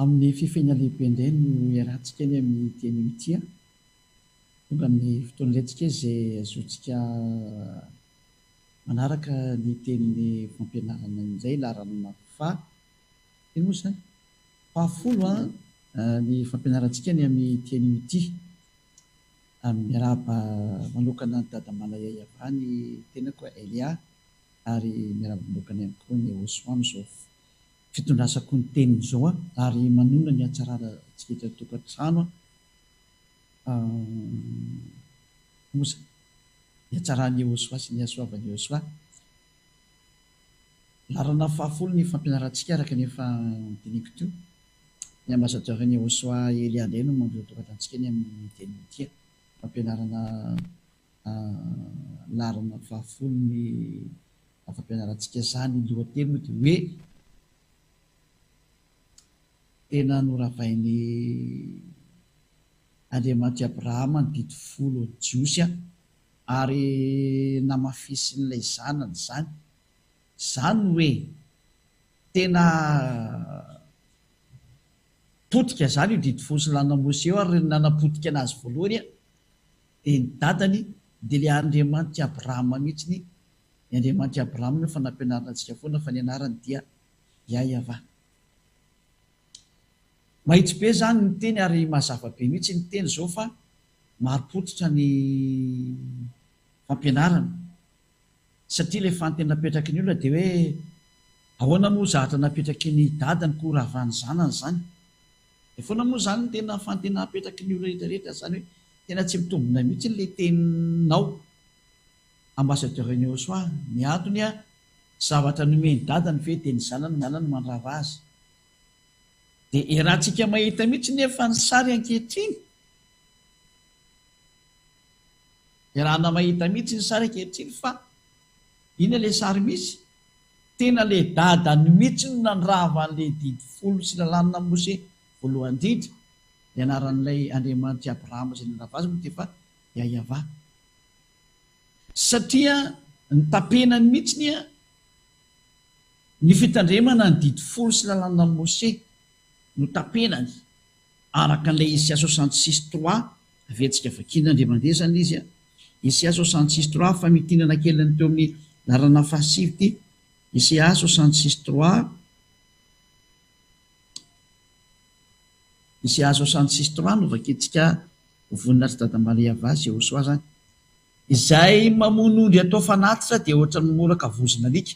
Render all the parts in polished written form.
amin'ny fifeina lehibe indray no iarahantsika ny amin'ny teny mitia tonga amin'ny fotoana irentsika izay azontsika manaraka ny tenin'ny fampianarana indray larana ino moa zany fahafolo ny fampianarantsika ny amin'ny teny mitia miaraba manokana ny dada Malayay avy ny tenako Elia ary miaraba manokana ihany koa ny Osoa amin'izao fitondrasako ny teniny zao ary manona ny atsarana tsika tokantrano mosa ny atsarany Osoa sy ny asoavany Osoa larana fahafolo ny fampianarantsika araka ny efa diniko teo ny ambassadeur ny Osoa Elia indray no mandro tokantantsika ny amin'ny teny mitia fampianarana larana fahafolo ny fampianarantsika zany lohateny moa dia hoe tena noravainy Andriamanitra Abrahama ny dito folo jiosy ary namafisin'ilay zanany zany hoe tena potika zany io dito folo sy lanamosy eo ary nanapotika anazy voalohany dia ny dadany dia le Andriamanitra Abrahama mihitsy ny Andriamanitra Abrahama no fanampianarana antsika foana fa ny anarany dia Yahva. Mahitsy be zany ny teny ary mazava be mihitsy ny teny zao fa marim-pototra ny fampianarana satria ilay fanteny napetraky ny olona dia hoe ahoana moa zahatra napetraky ny dadany ko rahavany zanany zany dia foana moa zany ny tena fanteny napetraky ny olona rehetrarehetra zany hoe tena tsy mitombina mihitsy n'ilay teninao ambassadeur ny Osoa ny antony zavatra nomeny dadany ve dia ny zanany mianany mandrava azy dia iarahantsika mahita mihitsy nefa ny sary ankehitriny iarahana mahita mihitsy ny sary ankehitriny fa ina ilay sary misy tena ilay dadany mihitsy no nandrava an'ilay dito folo sy lalàna Mose voalohany indrindra ny anaran'ilay Andriamanitra Abrahama izay nandrava azy moa dia fa Yahva satria ny tapenany mihitsy ny fitandremana ny dito folo sy lalàna Mose no tapenany araka n'ilay Isia 66:3 avetsika vakina ndre mandeha zany izy Isia 66:3 famitinana keliny teo amin'ny larana fahasivy ty Isia 66:3 Isia 66:3 no vakitsika voninahitra dada Malayava azy Osoa zany izay mamonondry atao fanatitra dia ohatrany mamoraka vozona alika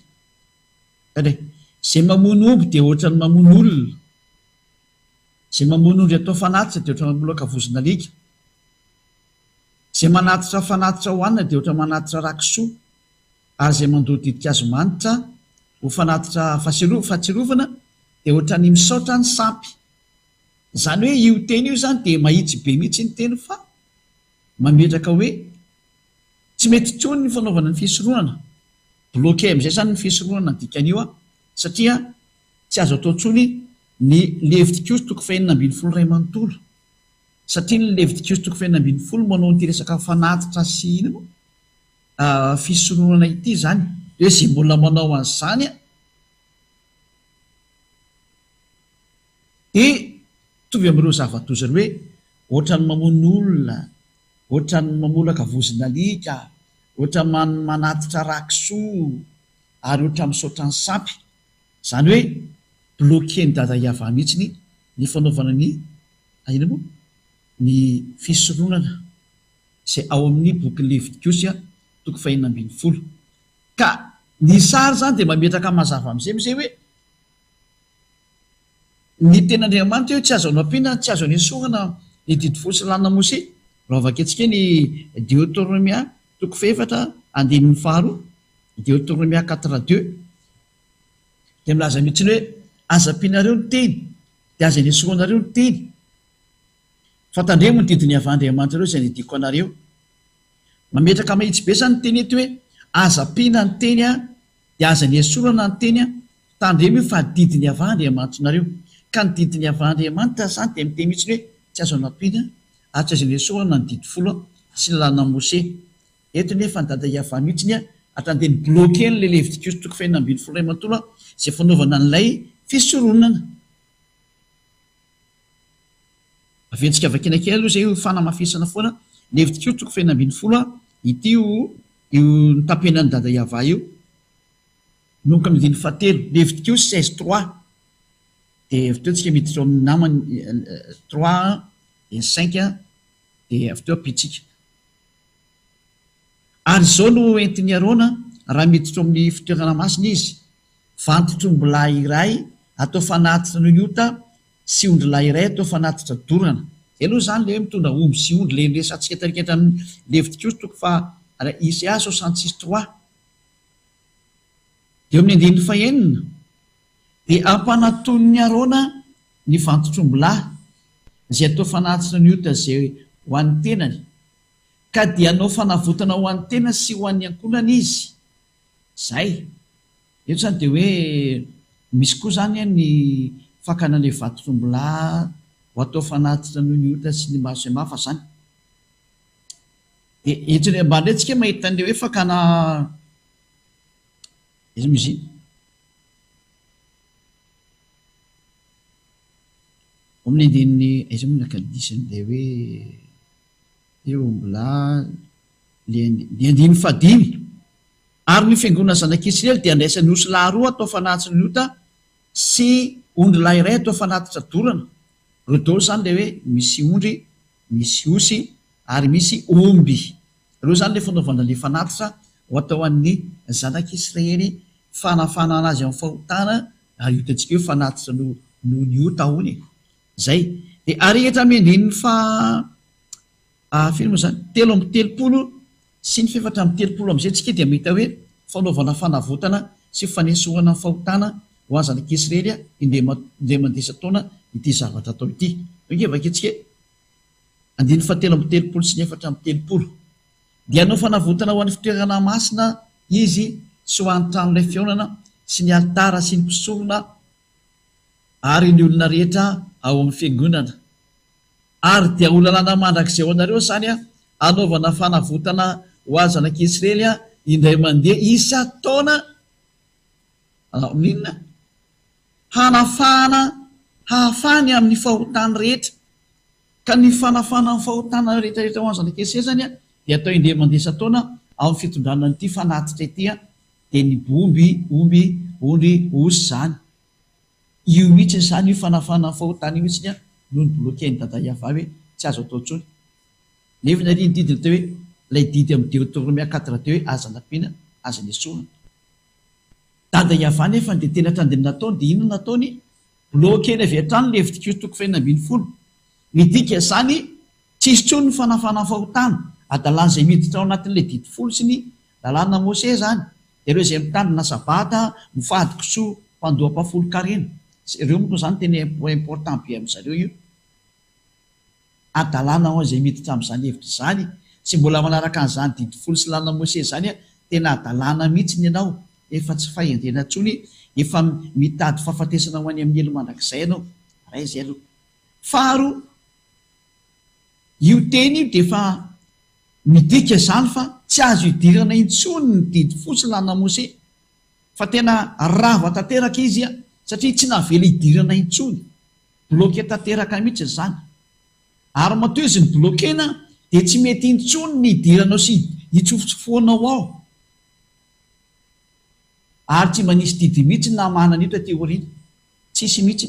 izay mamono omby dia ohatrany mamono olona izay mamonondry atao fanatitra dia ohatrany mamoraka vozona alika izay manatitra fanatitra hohanina dia ohatrany manatitra rakisoa ary izay mandoa didika azo manitra ho fanatitra fahatsirovana dia ohatrany misaotra ny sampy zany hoe io teny io zany dia mahitsy be mihitsy ny teny fa mametraka hoe tsy mety tsony ny fanaovana ny fisorohana bloqué amin'izay zany ny fisorohana ny dikan'io satria tsy azo atao tsony ny Levitikos 5:20 ray manontolo satria ny Levitikos 5:20 manao nyty resaka fanatitra sy ino fisorohana ity zany hoe zay mbola manao an'izany dia tovy amin'ireo zava-doza hoe ohatrany mamono olona ohatrany mamolaka vozona alika ohatrany manatitra rakisoa ary ohatra misaotra ny sampy zany hoe bloqué ny dada Yahva mihitsy ny fanaovana ny ino moa ny fisoronana izay ao amin'ny boky Levitikos 5:20 ka ny sary zany dia mametraka mazava amin'izay hoe ny ten'Andriamanitra hoe tsy azo ampiana tsy azo anesorana ny dito folo sy lalàna Mose raha vaketsika ny Deutéronomia 4:2 Deutéronomia 4:2 dia milaza mihitsy hoe aza ampianareo ny teny dia aza anesoranareo ny teny fantandremo ny didiny avy Andriamanitra reo izay nidiko anareo mametraka mahitsy be zany ny teny eto hoe aza ampiana ny teny dia aza anesorana ny teny tandremo fa didiny avy Andriamanitra nareo ka ny didiny avy Andriamanitra zany dia miteny mihitsy hoe tsy azo ampiana ary tsy azo anesorana ny dito folo sy lalàna Mose eto nefa ny dada Yahva mihitsy atandeny bloqué n'ilay Levitikos 5:20 ray manontolo izay fanaovana an'ilay fisoronana aventsika vakina kely aloha zay io fanamafisana foana ny hevitriko toko fena ambin'ny folo ity io nitapenany dada iava io nonka midiny fatelo ny hevitriko 16-3 de avy teo tsika miditra amin'ny namany 3 et 5 de avy teo apitsika ary zao no entiny arona raha miditra amin'ny fitoerana masina izy vantotrombola iray atao fanatitra noho ny ota sy ondrolahy iray atao fanatitra dorana aloha zany le hoe mitondra omby sy ondry le resantsika tarikatra amin'ny levitriko toko fa Isaia 66-3 de amin'ny andininy fahenina de ampanatony arona ny vantotrombola zay atao fanatitra ny ota zay ho an'ny tenany ka dia anao fanavotana ho an'ny tena sy ho an'ny ankonana izy zay eto zany de hoe misy koa zany ny fakana le vantotrombola ho atao fanatitra noho ny ota sy ny maro zay mafa zany de etsy ambany retsika mahita an'le hoe fakana izy mizy amin'ny andininy izy minakadisany de hoe eo mbola le andiny fadimy ary ny fiangonana zanak'Israely dia andraisany osy lahy roa atao fanatitra ny ota sy ondry lahy iray atao fanatitra dorana reo daholo zany le hoe misy ondry misy osy ary misy omby reo zany le fanaovana le fanatitra ho atao amin'ny zanak'Israely fanafanana azy amin'ny fahotana ary hitantsika hoe fanatitra noho ny ota hony zay de ary etra mendininy filo moa zany 3:30 sy ny 4:30 am'izay tsika dia mahita hoe fanaovana fanavotana sy fanesohana fahotana ho any zanak'Israely indray mandesa taona ity zavatra atao ity vaketsika 3:30 sy ny 4:30 dia anao fanavotana ho an'ny fitoerana masina izy sy ho an'ny tranon'ilay fiaonana sy ny altara sy ny mpisorona ary ny olona rehetra ao amin'ny fiangonana ary dia olalana mandrakizay ao anareo zany anaovana fanavotana ho azy zanak'Israely indray mandeha isa taona ninona hahafany amin'ny fahotany rehetra ka ny fanafana amin'ny fahotana rehetrarehetra ho any zanak'Israely zany dia atao indray mandesa taona amin'ny fitondrana nyity fanatitra ity de ny omby ondry osy zany io mihitsy zany io fanafana amin'ny fahotana io mihitsy no ny bloqueny dada iava hoe tsy azo atao ntsony nefa ny ariny didiny teo hoe lay didy amin'ny Deutéronome 4 teo hoe aza nampiana aza nesorana dada iava nefa de tena trandiny nataony de inona nataony bloqueny avy hatrany le hevitriko toko fahina ambin'ny folo midika zany tsisy tsony ny fanafana amin'ny fahotana adalany zay miditra ao anatin'le didy folo sy ny lalàna Mose zany de reo zay mitandrina sabata mifadiko soa mpandoam-pafolo karena ireo moa zany tena important be am'zareo io adalàna ao zay miditra am'zany hevitra zany sy mbola manaraka an'izany didy folo sy lalàna Mose zany tena adalàna mihitsy ny ianao efa tsy fahendrena ntsony efa mitady fahafatesana ho any amin'ny elo mandrakizay ianao ray zay aloha faharo io teny io de fa midika zany fa tsy azo hidirana intsony ny didy folo sy lalàna Mose fa tena rava tanteraka izy satria tsy navela hidirana intsony bloqué tanteraka mihitsy zany ary matoa izy ny bloquena de tsy mety intsony ny hidiranao sy hitsofotsofônao ao ary tsy manisy didy mihitsy na manana ito aty orina tsisy mihitsy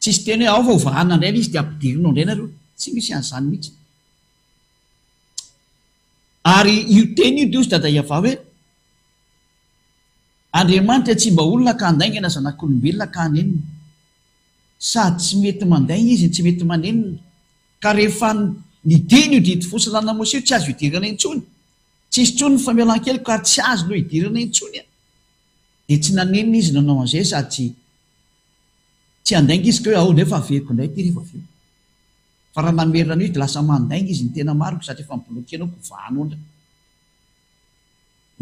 tsisy tena hoe ao fa ovahana indray izy de ampidirinao indray nareo tsy misy an'izany mihitsy ary io teny io de ozy dada iava hoe Andriamanitra tsy mba olona ka andaingana zanak'olombelona ka hanenina sady tsy mety mandaina izy tsy mety manenina ka rehefa ny deny io didy folo sy lalàna Mose io tsy azo hidirana intsony tsisy tsony ny famelan-kely ka tsy azo lo hidirana intsony de tsy nanenina izy nanao an'izay sady tsy andainga izy ka hoe ao nefa aveko indray ty rehefa aveo fa raha namerina an'io de lasa mandainga izy ny tena maroko satria efa mibloquenao kovahanao ndra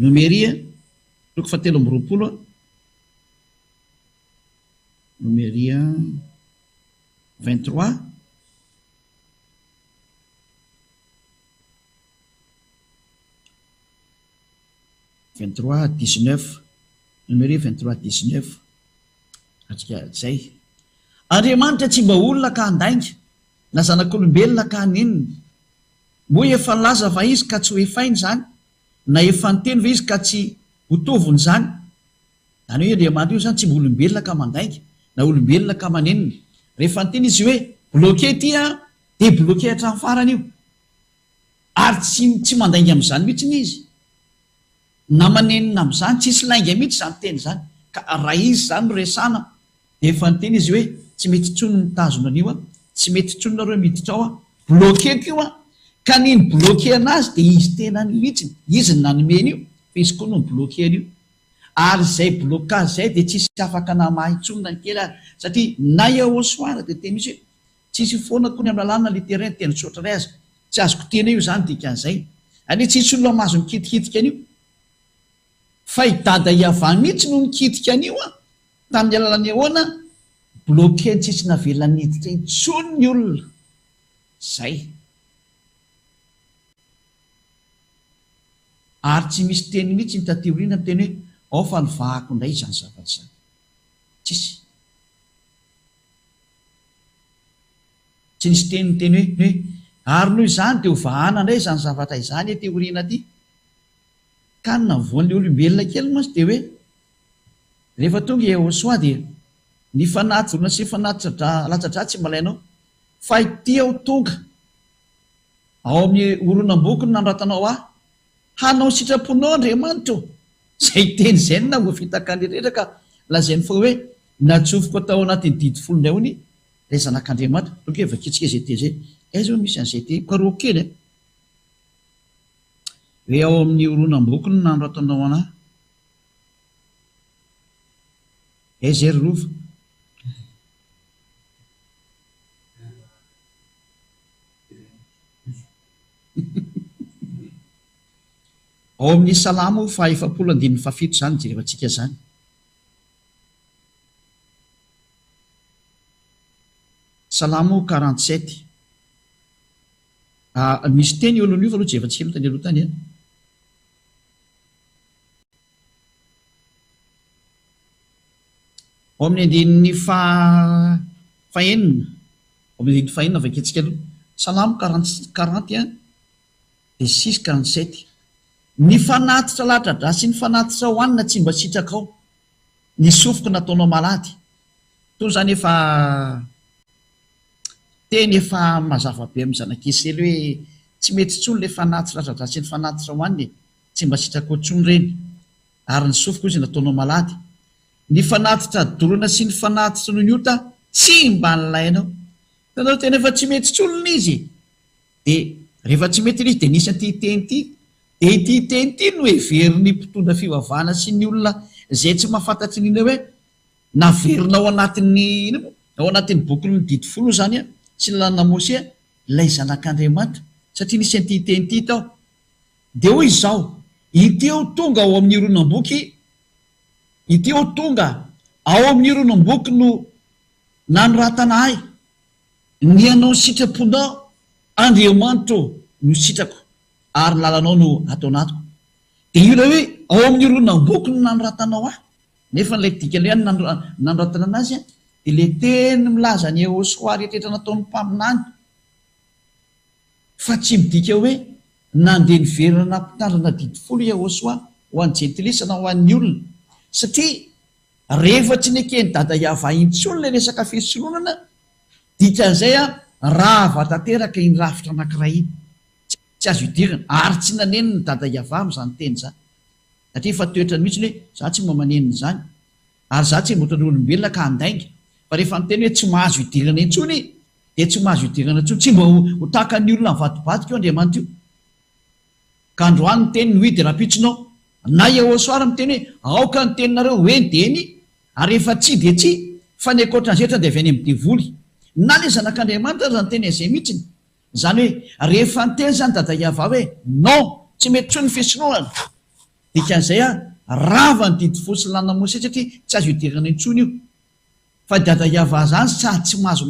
Nomeria toko 7:20 Nomeria 23 19 Nomeria 23:19 atsika zay Andriamanitra tsy mba olona ka handainga na zanak'olombelona ka haninona, moa efa laza va izy ka tsy ho efainy zany, na efa niteny va izy ka tsy hotoviny zany. Zany hoe Andriamanitra io zany tsy mba olombelona ka mandainga na olombelona ka manenina. Rehefa niteny izy hoe bloqué tya dia bloqué hatramin'ny farany io, ary tsy mandainga amin'izany mihitsy ny izy, na manenina amin'izany tsisy lainga mihitsy zany teny zany. Ka raha izy zany no resana dia efa niteny izy hoe tsy mety tsony mitazona an'io a, tsy mety tsony nareo miditra ao a, bloqué ko io a. Ka niny bloqué anazy dia izy tena ny mihitsy, izy ny nanomeny io fa izy koa no bloqué an'io. Ary zay blocage zay dia tsisy afaka namahy intsony na kely ary, satria na Yahosoara dia teny izy hoe tsisy foana koa ny amin'ny lalàna literain teny tsotra ray azy, tsy azoko tena io zany dikan'izay. Anie tsisy olona mahazo mikitikitika an'io, fa i Dada Iavà mihitsy no nikitika an'io a, tamin'ny alalany ahoana? Bloqué tsisy navelany hiditra intsony ny olona. Zay. Ary tsy misy teny mihitsy ny tateoriana miteny hoe ao fa nivahako indray izany zavatra izany. Tsisy. Tsy nisy teny miteny hoe ary noho izany dia ho vahana indray izany zavatra izany teoriana aty. Ka ny navoan'ilay olombelona kely moa dia hoe rehefa tonga Yahosoa dia ny fanatsorona sy fanatitra latsa-dratsy malainao, fa ity aho tonga ao amin'ny horonam-boko no nanoratanao ahy, hanao sitraponao Andriamanitra. Zay teny izay no navoafitaka ny rehetra ka lazainy fa hoe natsofoko atao anatin'ny didy folonay hony ilay zanak'Andriamanitra. Tonga hoe vakitsika izay teny izay. Aiza misy an'izay teny karoa kely hoe ao amin'ny horonam-boko no nanoratanao anahy. Aiza ry rova? Ao amin'ny Salamo fa 117 zany jerevantsika zany. Salamo 47. Misy teny eo alohan'io fa aloha jerevantsika aloha tany aloha tany. Ao amin'ny andininy fahenina, ao amin'ny andininy fahenina vaketsika aloha. Salamo 40 dia 6-47. Ny fanatitra latsa-dra sy ny fanatitra hoanina tsy mba sitraka ao, ny sofoka nataonao malady. Toy izany efa teny efa mazava be amin'ny zanak'Israely hoe tsy mety tsony ilay fanatitra latsa-dra sy ny fanatitra hoanina, tsy mba sitraka ao tsony ireny, ary ny sofoka izy nataonao malady. Ny fanatitra dorana sy ny fanatitra noniota tsy mba nilainao. Tanao tena efa tsy mety tsony izy, dia rehefa tsy mety izy dia nisy an'ity teny ity. Dia ity teny ity no heverin'ny mpitondra fivavahana sy ny olona izay tsy mahafantatry n'ina hoe naverina ao anatin'ny bokyny didy folo zany a sy ny lalana Mose ilay zanak'Andriamanitra, satria nisy an'ity teny ity tao. Dia hoy izao, ity ao tonga ao amin'ny horonam-boky, ity ao tonga ao amin'ny horonam-boky no nanoratana ahy, ny anao sitraponao Andriamanitra no sitrako, ary lalanao no atao anatiko. Dia io hoe ao amin'ny horonam-boky no nanoratanao ahy, nefa n'ilay dikany nanoratana anazy dia ilay teny milaza ny Yahosoa rehetrarehetra nataon'ny mpaminany, fa tsy midika hoe nandeha niverina nampitandrina didy folo Yahosoa ho an'ny jentilisa na ho an'ny olona, satria rehefa tsy nekeny Dada Iavà intsony ilay resaka fisoloonana, dikan'izay raha vatanteraka iny rafitra anankiray iny, tsy azo idirana, ary tsy naneniny Dada Iavà amin'izany teny izany, satria efa toetrany mihitsy hoe za tsy mba manenina izany, ary za tsy mboatra olombelona ka handainga. Fa rehefa niteny hoe tsy mahazo idirana intsony dia tsy mahazo idirana intsony, tsy mba ho tahaka ny olona mivadibadika io Andriamanitra io. Ka androany ny teny nohy dia rapitsinao, na Yahosoa miteny hoe aoka ny teninareo hoe deny, ary rehefa tsy dia tsy, fa ny ankoatra ny zetra dia avy any amin'ny devoly. Na ilay zanak'Andriamanitra zany teny izay mihitsiny, zany hoe rehefa niteny zany Dada Iavà hoe non, tsy mety tsony ny fisinoana, dikan'izay rava ny didy folo sy ny lalana Mose, satria tsy azo idirana intsony io. Fa Dada Iavà zany sady tsy mahazo,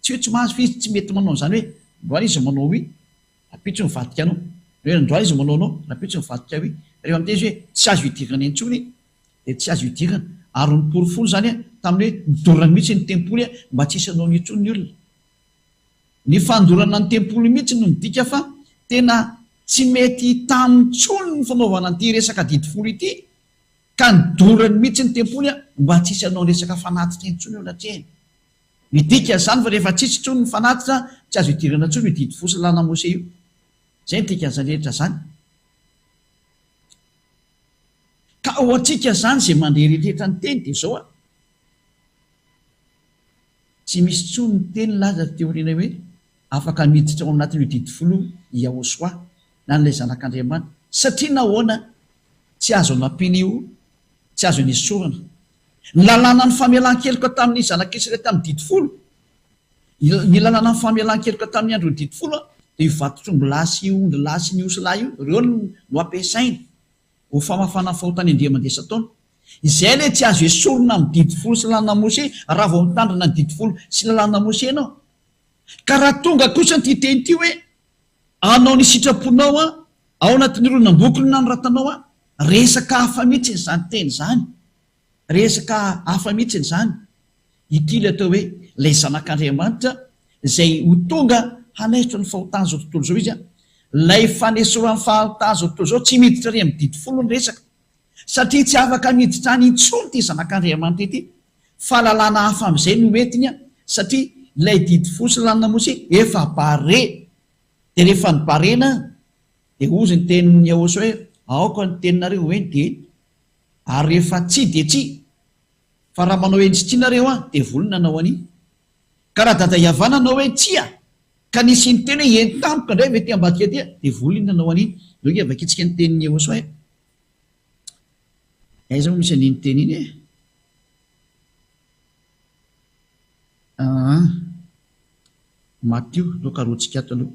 tsy hoe tsy mahazo fa izy tsy mety manao zany hoe androany izy manao hoe rapitso mivadika anao, hoe androany izy manao anao rapitso mivadika hoe, rehefa miteny izy hoe tsy azo idirana intsony dia tsy azo idirana. Ary ny porofolo zany tamin'ny hoe nidorana mihitsy ny tempoly mba tsy isanao nitsony ny olona. Ny fandorana ny tempoly mihitsy no midika fa tena tsy mety tamin'ntsony ny fanaovana an'ity resaka didy folo ity, ka nidorany mihitsy ny tempoly mba tsy isanao resaka fanatitra intsony eo anatrehany. Midika zany fa rehefa tsisy tsony ny fanatitra tsy azo idirana tsony io didy folo sy lana Mose io. Zay ny tika zany rehetra zany. Ka ho antsika zany zay mandeha rehetra ny teny dia zao tsy misy tsony ny teny laza teo rena hoe afaka miditra ao anatin'io didy folo Yahosoa na n'ilay zanak'Andriamanitra, satria nahoana tsy azo anampiana io, tsy azo esorana. Ny lalàna ny famelan-keloka tamin'ny zanak'Israely tamin'ny didy folo, ny lalàna ny famelan-keloka tamin'ny andro ny didy folo dia ivatotrombo lasy io, ondry lasy ny osolahy io, ireo no ampiasaina ho famafana ny fahotany andriamandesa taona. Izay ilay tsy azo esorina amin'ny didy folo sy lalàna Mose raha vao mitandrina ny didy folo sy lalàna Mose ianao. Ka raha tonga kosa ny teny ity hoe anao ny sitraponao ao anatin'ny ronam-bokony na noratanao resaka hafa mihitsy n'izany teny zany, resaka hafa mihitsy n'izany. Ity ilay atao hoe ilay zanak'Andriamanitra izay ho tonga hanesitra ny fahotany zao tontolo zao izy lay fanesoran'ny fahotany zao tontolo zao tsy miditra ry amin'ny didy folo ny resaka, satria tsy afaka miditra any intsony ty zanak'Andriamanitra ity, fahalalana hafa amin'izay no metiny satria ilay didy folo sy lalàna Mose efa bare. Dia rehefa ny barena dia ozy ny tenin'ny Yahosoa hoe aoka ny teninareo hoe ny dia, ary rehefa tsy dia tsy, fa raha manao eny sy tianareo dia volona nanao ani. Ka raha dada iavana anao hoe tsy ka nisy ny teny hoe eny tampoka indray mety ambadika dia volina nanao ani. Hoe avakitsika ny tenin'ny Yahosoa aiza moa misy aniny teny iny Matio lokarotsika ato aloha,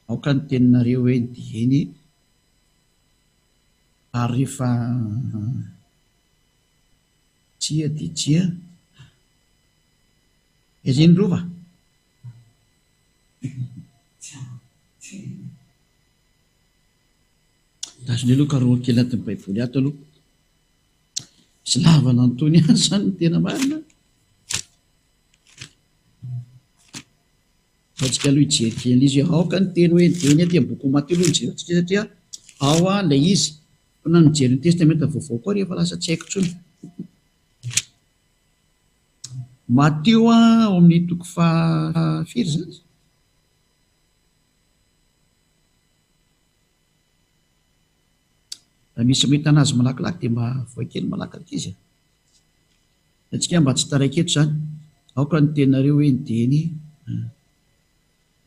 aoka ny teninareo hoe ny dieny ary rehefa tsia dia tsia izany rova tasony aloha karoa kely anatin'ny baiboly ato aloha misy lavana antony zany ny tena marina. Fatsika aloha hijerikely izy aoka ny teny hoe ny dieny aty amin'ny boky Mateo aloha nijerentsika satria ao ilay izy na nijery ny testamenta vaovao koa rehefa lasa tsy haiko tsony. Mateo ao amin'ny toko fahafiry zany. Raha misy mahita anazy malakilaky dia mba voakely malakilaky izy. Atsika mba tsy taraiketo zany. Aoka ny tenareo hoe ny dieny.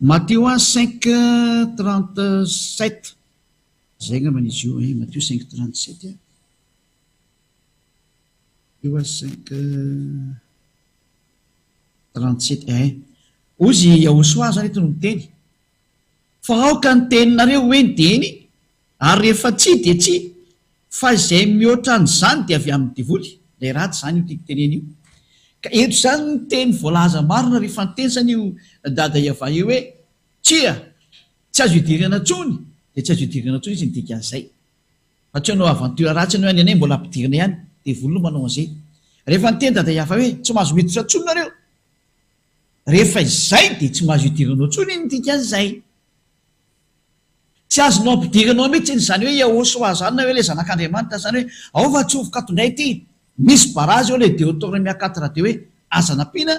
Matteo 5:37 zay ngamba izy io Matteo 5:37 Matteo 5:37 ozy Yahosoa zany eto no miteny fa aoka ny teninareo hoe ny dieny ary rehefa tsy dia tsy, fa izay mihoatra an'izany dia avy amin'ny divoly. Ilay ratsy zany io tiako teneny io. Ka eto zany ny teny voalaza marina rehefa ny teny zany io dada iava io hoe tsia tsy azo idirana tsony, dia tsy azo idirana tsony izy nidika an'izay. Fa tsy anao avantura ratsy anao any anay mbola ampidirana ihany, dia voly no manao an'izay. Rehefa ny teny dada iava hoe tsy mahazo miditra tsony nareo, rehefa izay dia tsy mahazo idiranao tsony nidika an'izay. Tsy azonao ampidiranao mihitsy zany hoe Yahosoa zany na hoe ilay zanak'Andriamanitra zany hoe ao fa tsofoka tondray ity, misy barazy eo ilay Deutéronome 4 dia hoe aza nampiana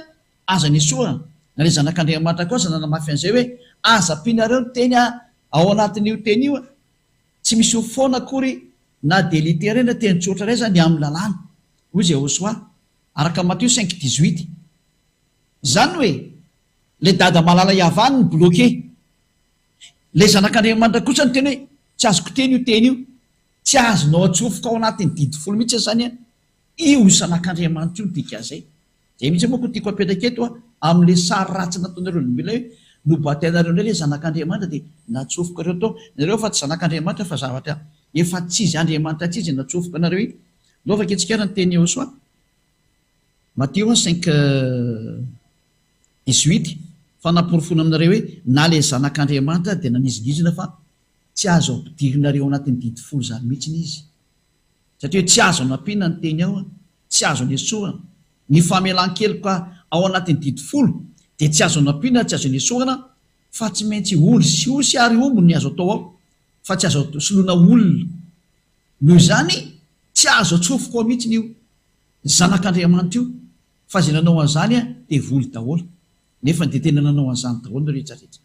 aza niesorana. Na ilay zanak'Andriamanitra kosa nanamafy an'izay hoe aza ampianareo ny teny ao anatin'io teny io tsy misy ho foana akory na dia litera na teny tsotra iray zany amin'ny lalàna. Hoy izy Yahosoa araka Matteo 5:18 zany hoe ilay dada malala iavany ny bloqué, ilay zanak'Andriamanitra kosa ny teny hoe tsy azoko teny io teny io, tsy azonao atsofoka ao anatin'ny didy folo mihitsy zany io zanak'Andriamanitra io dika zay. Zay mihitsy moa ko tiako apetaka eto amin'ilay sary ratsy nataonareo olombelona hoe nobatainareo indray ilay zanak'Andriamanitra dia natsofoka reo tao nareo fa tsy zanak'Andriamanitra fa zavatra efa tsy izy Andriamanitra tsy izy natsofoka nareo iny. Lova ketsikara ny teny Yahosoa Matteo 5:18 fa namporofona aminareo hoe na ilay zanak'Andriamanitra dia nanizigizina fa tsy azo ampidirinareo anatin'ny didy folo zany mihitsy izy, satria tsy azo anampiana ny teny ao, tsy azo anesorana ny famelan-keloka ao anatin'ny didy folo dia tsy azo anampiana, tsy azo nesorana fa tsy maintsy oly sy osy ary ombo ny azo atao ao, fa tsy azo soloana olona. Noho izany tsy azo atsofoka ao mihitsy io zanak'Andriamanitra io, fa zay nanao an'izany dia voly daholo, nefa dia tena nanao an'izany daholo ny rehetrarehetra.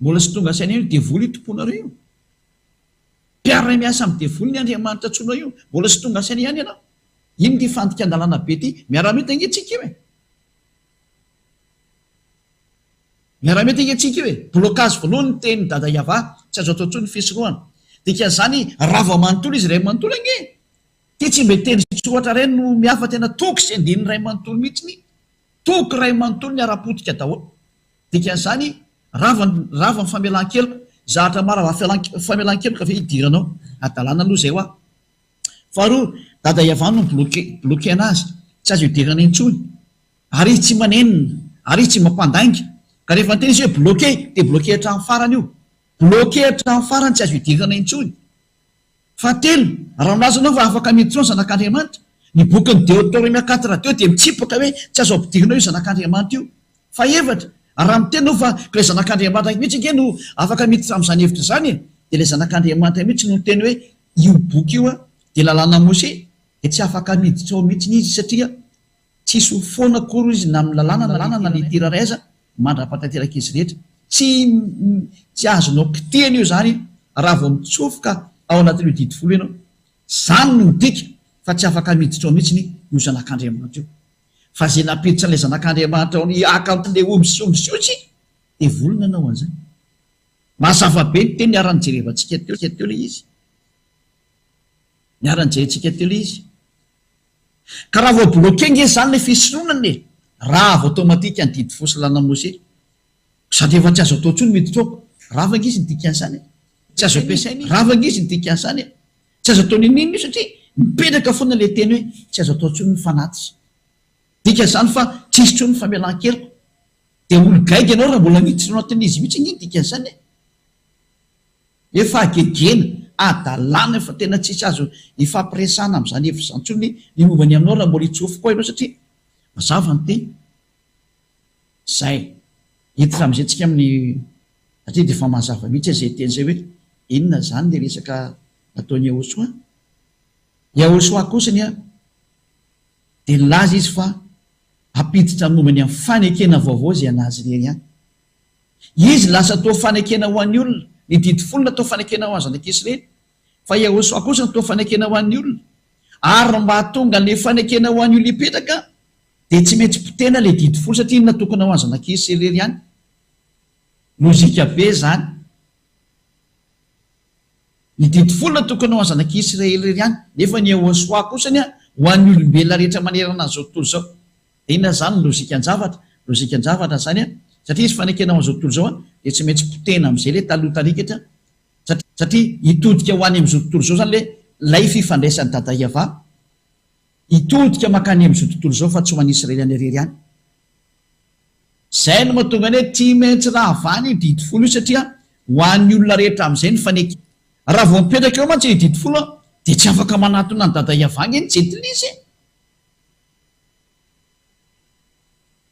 Mbola sy tonga saina io dia voly tomponareo io, mpiara miasa amin'ny devoly ny Andriamanitra tsonao io, mbola sy tonga saina ihany ianao. Ino ny fandika an-dalàna be ty? Miara-mety angentsika io e, miara-mety angentsika io e. Blocage voalohany teny dada Iava, tsy azo atao intsony fisorohana. Dikan'izany rava manontolo izy ray manontolo ange, ty tsy mbe teny tsoatra reny no miafa tena toky sy andininy ray manontolo mihitsy, toky ray manontolo ny ara-potika daholo. Dikan'izany rava ny famelan-keloka, zahatra mara famelan-keloka fa hidiranao adalàna aloha zay hoa. Faharoa, dada Iava no bloqué anazy, tsy azo hidirana intsony, ary izy tsy manenina, ary izy tsy mampandainga, ka rehefa tena izy hoe bloqué dia bloqué hatramin'ny farany io, bloqué hatramin'ny farany, tsy azo hidirana intsony. Fahatelo, raha milaza anao fa afaka miditra ao ny zanak'Andriamanitra, ny bokin'ny Deutéronome 4:2 dia mitsipaka hoe tsy azo ampidirina io zanak'Andriamanitra io. Fahaefatra, raha miteny fa ilay zanak'Andriamanitra mihitsy nge no afaka miditra amin'izany hevitra izany, dia ilay zanak'Andriamanitra mihitsy no teny hoe io boky io dia lalàna Mose, dia tsy afaka miditra ao mihitsy izy, satria tsisy ho foana kory izy na amin'ny lalàna na ny tiraraiza mandra-patanteraka izy rehetra. Tsy azonao kitehana io zany raha vao mitsofoka ao anatin'io didy folo ianao. Zany no midika fa tsy afaka miditra ao mihitsy io zanak'Andriamanitra io. Fa zay napiditra an'ilay zanak'Andriamanitra ao ny akanton'ilay omby sy dia volona anao an'izany. Mazava be ny teny niara-ny jerevantsika teo ilay izy, niara-ny jerentsika teo ilay izy. Ka raha vao bloqué nge zany ilay fisononany, raha vao automatika ny didy folo sy lalàna Mose, sady efa tsy azo atao intsony miditra ao. Rava nge izy ny dikan'izany, tsy azo ampiasaina, rava nge izy ny dikan'izany, tsy azo atao ninino io satria mipetraka foana ilay teny hoe tsy azo atao intsony ny fanatitra. Dikan'izany fa tsisy intsony ny famelan-keloka, dia olo gaiga ianao raha mbola miditra ao anatin'izy mihitsy nge dikan'izany, efa agegena adalàna fa tena tsisy azo ifampiresahana amin'izany hevitra izany intsony ny mombany aminao raha mbola hitsofoko ao ianao, satria mazava ny teny zay hiditra amin'izay tsika amin'ny, satria dia efa mazava mihitsy izay teny izay hoe inona zany ny resaka nataony Yahosoa. Yahosoa kosany dia nilaza izy fa hampiditra mombany amin'ny fanekena vaovao izay anazy irery ihany. Izy lasa atao fanekena ho an'ny olona, ny didy folo natao fanekena ho an'ny zanak'Israely, fa Yahosoa kosa natao fanekena ho an'ny olona. Ary mba hahatonga ilay fanekena ho an'ny olona hipetraka dia tsy maintsy potena ilay didy folo, satria natokana ho an'ny zanak'Israely ihany. Lozika be zany. Ny didy folo natokana ho an'ny zanak'Israely ihany, nefa ny Yahosoa kosany ho an'ny olombelona rehetra manerana an'izao tontolo izao. Dia inona zany ny lozika an-javatra zany satria izy fanekena ho an'izao tontolo izao dia tsy maintsy potena amin'izay ilay taloha tarikatra, satria hitodika ho any amin'izao tontolo izao zany lay fifandraisan'ny dada Iava, hitodika makany amin'izao tontolo izao fa tsy ho an'ny Israely any irery ihany. Zay no mahatonga ny hoe tsy maintsy raha avany didy folo io, satria ho an'ny olona rehetra amin'izay ny fanekena. Raha vao mipetraka eo mantsy ny didy folo dia tsy afaka manatona ny dada Iava nge ny jentilisa,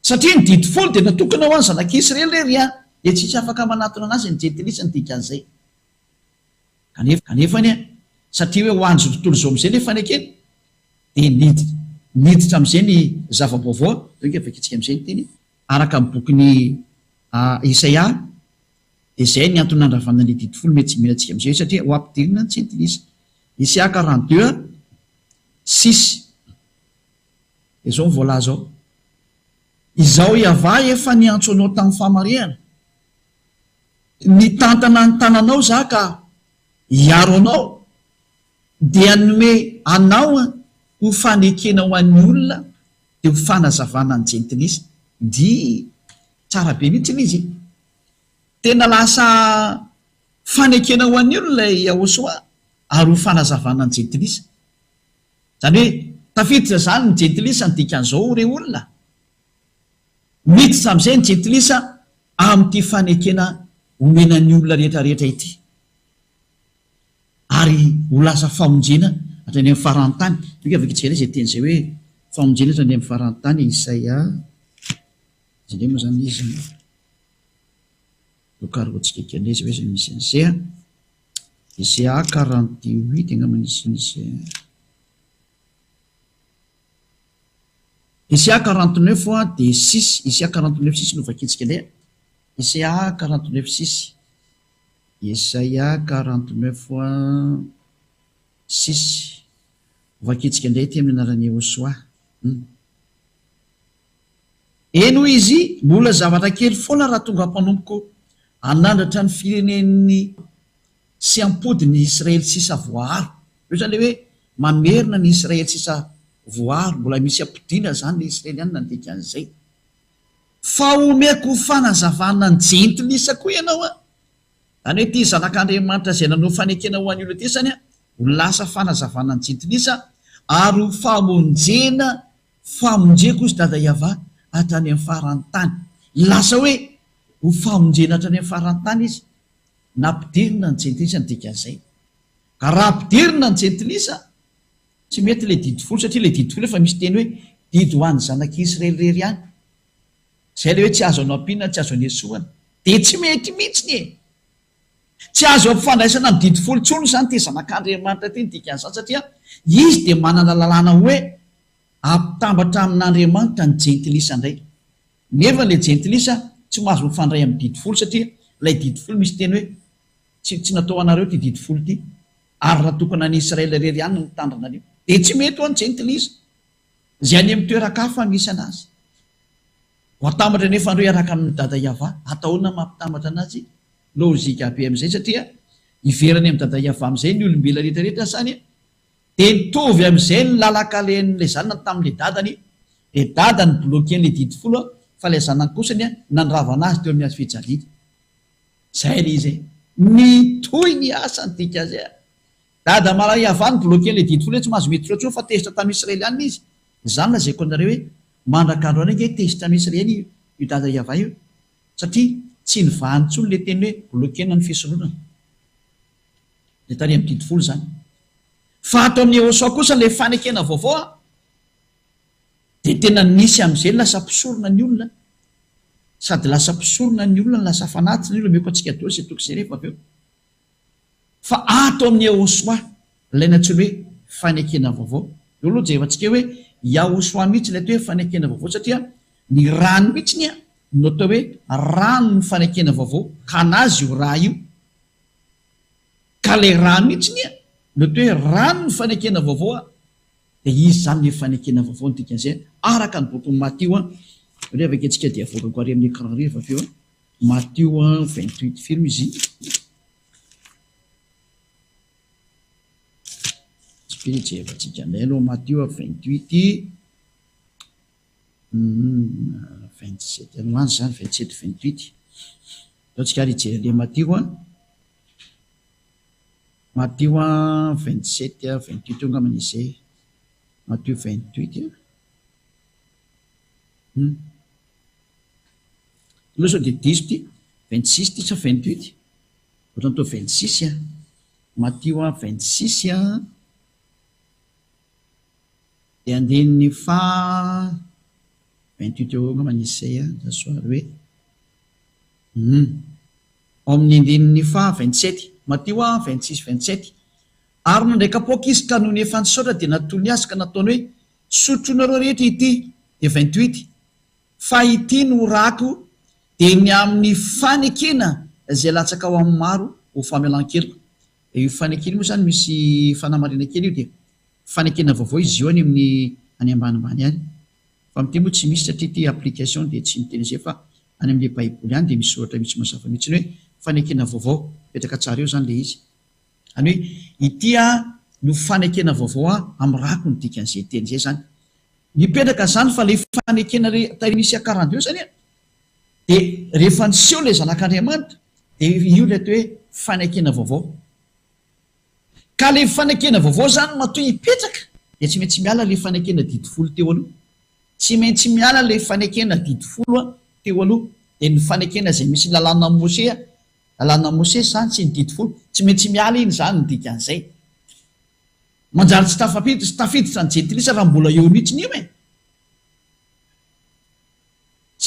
satria ny didy folo dia natokana ho an'ny zanak'Israely rery dia tsisy afaka manatona anazy ny jentilisa ny dikan'izay. Kanefany satria hoe ho an'izao tontolo izao amin'izay ilay fanekena dia niditra amin'izay ny zava-baovao, nge vakitsika amin'izay ny teny araka amin'ny bokin'ny Isaia, dia izay ny antony nandravana ny didy folo, mety tsy mila antsika amin'izay satria ho ampidirina ny jentilisa. Isaia 42:6 dia izao mivoalaza ao: izao Iava efa niantso anao tamin'ny famarehana, nitantana ny tananao za ka hiaro anao, dia hanome anao ho fanekena ho an'ny olona dia ho fanazavana ny jentilisa. Dia tsara be mihitsy izy, tena lasa fanekena ho an'ny olona ilay Yahosoa ary ho fanazavana ny jentilisa. Zany hoe tafiditra zany ny jentilisa ny dikan'izao re olona, miditra amin'izay ny jentilisa amin'ity fanekena homenan'ny olona rehetrarehetra ity, ary ho lasa famonjena hatrany amin'ny farantany. Ika vakitsika izay teny izay hoe famonjena zany amin'ny farantany Isaia zany moa zany izy lokarotsika kendeza hoe zay misy an'izay Isaia 48 angamba nisy Isaia 49 de 6 Isaia 49:6 no vakitsika le Isaia 49:6 Isaia 49:6 vakitsika indray ty amin'ny anarany Yehosoa eno izy mbola zavatra kely foana raha tonga mpanompo anandratra ny firenen'ny sy ampodiny Israely sisa voaro io zany le hoe mamerina ny Israely sisa voaro mbola misy ampidiana zany ny Israelianina ndika an'izay fa omeko fanazavana ny jentilisa koa ianao zany hoe ty zanak'Andriamanitra zay nanao fanekena ho an'ny olona ty zany ho lasa fanazavana ny jentilisa ary ho famonjeko izy dada Iava hatrany amin'ny farantany lasa hoe ho famonjena hatrany amin'ny farantany izy nampidirina ny jentilisa ndika an'izay ka raha ampidirina ny jentilisa tsy mety le didy folo satria le didy folo efa misy teny hoe didy ho an'ny zanak'Israely rery ihany zay le hoe tsy azo anao ampinana tsy azo anesoana de tsy mety mihitsiny tsy azo ampifandraisana amin'ny didy folo tsony zany ty zanak'Andriamanitra ty ndika an'izany satria izy de manana lalàna hoe ampitambatra amin'Andriamanitra ny jentilisa indray nefa le jentilisa tsy mahazo mifandray amin'ny didy folo satria lay didy folo misy teny hoe tsy natao anareo ty didy folo ty ary natokana ny Israely rery ihany no mitandrina an'io de tsy mety ho an'ny jentilisa zay any amin'ny toeran-kafa misy anazy ho atambatra nefa andreo araka amin'ny dada Iava atahoana mampitambatra anazy lôzika be amin'izay satria iverany amin'ny dada Iava amin'izay ny olombelona rehetrarehetra zany de nitovy amin'izay ny lalaka len'le zanany tamin'le dadany le dadany bloquen'le didy folo fa le zanany kosany nandrava anazy teo amin'ny azy fijaliana zay le izy nitoy ny asany dika zay dada mala Iava ny bloquen'le didy folo tsy mahazo mety loatra fa tezitra tamin'ny Israelianina izy zany lazaiko anareo hoe mandrakandro any nge tezitra tamin'ny Israely io dada Iava io satria tsy nivahany tsony le teny hoe bloquena ny fisoloana le tany amin'ny didy folo zany fa ato amin'ny Yehosoa kosa le fanekena vaovao de tena nisy amin'izay lasa mpisorona ny olona sady lasa mpisorona ny olona lasa fanaty ny olona meko atsika deo sy toko serefa aveo fa ato amin'ny Yehosoa ilaina tsony hoe fanekena vaovao io aloha jefa atsika hoe Yahosoa mihitsy le atao hoe fanekena vaovao satria ny rano mihitsiny no atao hoe rano ny fanekena vaovao ka nazy io raha io ka le rano mihitsiny no atao hoe rano ny fanekena vaovao de izy zany le fanekena vaovao ntika an'izay araka ny bokin'ny Matteo rehefa antsika dia avoakako ary amin'ny écran rehefa aveo Matteo 28 film izy jevatsika ndray aloha Matteo 28 27 anoany zany 27 28 ataotsika ary hijery le Matteo 27 28 eo ngamba nisy Matteo 28 lo sao de 10 26 ty sa 28 ohatrany tao 26 Matteo 26 de andininy fa 28 eo ngamba nisy zay da soary hoe amin'ny andininy fa 27 Matteo 26 27 ary nandraikapoaka izy ka noho ny efa nisaotra dia natony azy ka nataony hoe sotronareo rehetra ity de 28 fa ity no rako de ny amin'ny fanekena zay latsaka ao amin'ny maro ho famelan-keliko de io fanekena moa zany misy fanamarena kely io de fanekena vaovao izy io any amin'ny any ambanimbany any fa amity moa tsy misy satria ty application de tsy miteny zay fa any amin'le baiboly any de misy soratra misy masafa mihitsy hoe fanekena vaovao petraka tsara eo zany le izy any hoe ity no fanekena vaovao amin'ny rako ny dika an'izay teny zay zany mipetraka zany fa le fanekena tary misy akarandro eo zany de rehefa niseho le zanak'Andriamanitra de io le atao hoe fanekena vaovao ka le fanekena vaovao zany matoy hipetraka de tsy maintsy miala le fanekena didy folo teo aloha tsy maintsy miala le fanekena didy folo teo aloha de ny fanekena zay misy lalàna Mose zany sy ny didy folo tsy maintsy miala iny zany ny dika an'izay manjary tsy tafiditra ny jentilisa raha mbola eo mihitsy ny io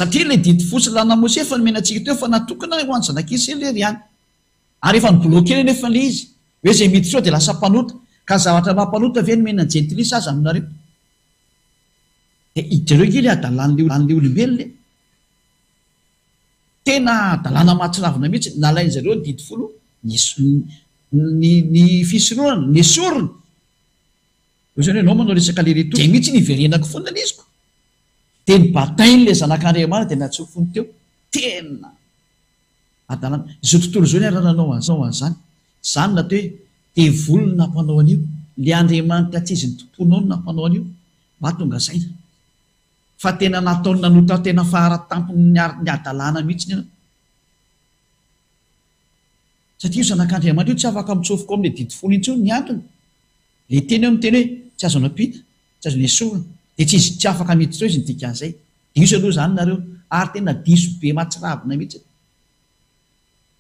satria le didy fotsiny lana Mose efa nomenantsika teo fa natokana ho any zanak'Israely ihany, ary efa nibloquer nefa le izy hoe zay miditra eo dia lasa mpanota, ka zavatra mampanota ve nomena ny jentilisa aza aminareo? Dia idireo kely adalan'le olombelona, tena adalana mahatsiravina mihitsy nalainy zareo ny didy folo ny fisorohana ny esorona. Zany hoe anao manao resaka le reto zay mihitsy niverenako fonina iziko, dia ny batainy le zanak'Andriamanitra dia natsofony teo, tena adalana. Izao tontolo izao ny arananao an'izany, izany natao hoe devolona nampanao an'io, le Andriamanitra tsy izy ny tomponao no nampanao an'io, mahatonga saina fa tena nataony nanota tena faharatampony ny adalana mihitsy ny satria io zanak'Andriamanitra io tsy afaka mitsofoko amin'le didy folo intsony ny antony. Le teny eo amin'ny teny hoe tsy azona pita, tsy azona esorina, dia tsy afaka miditra eo izy ny dikan'izay. Diso aloha zany nareo, ary tena diso be mahatsiravina mihitsy.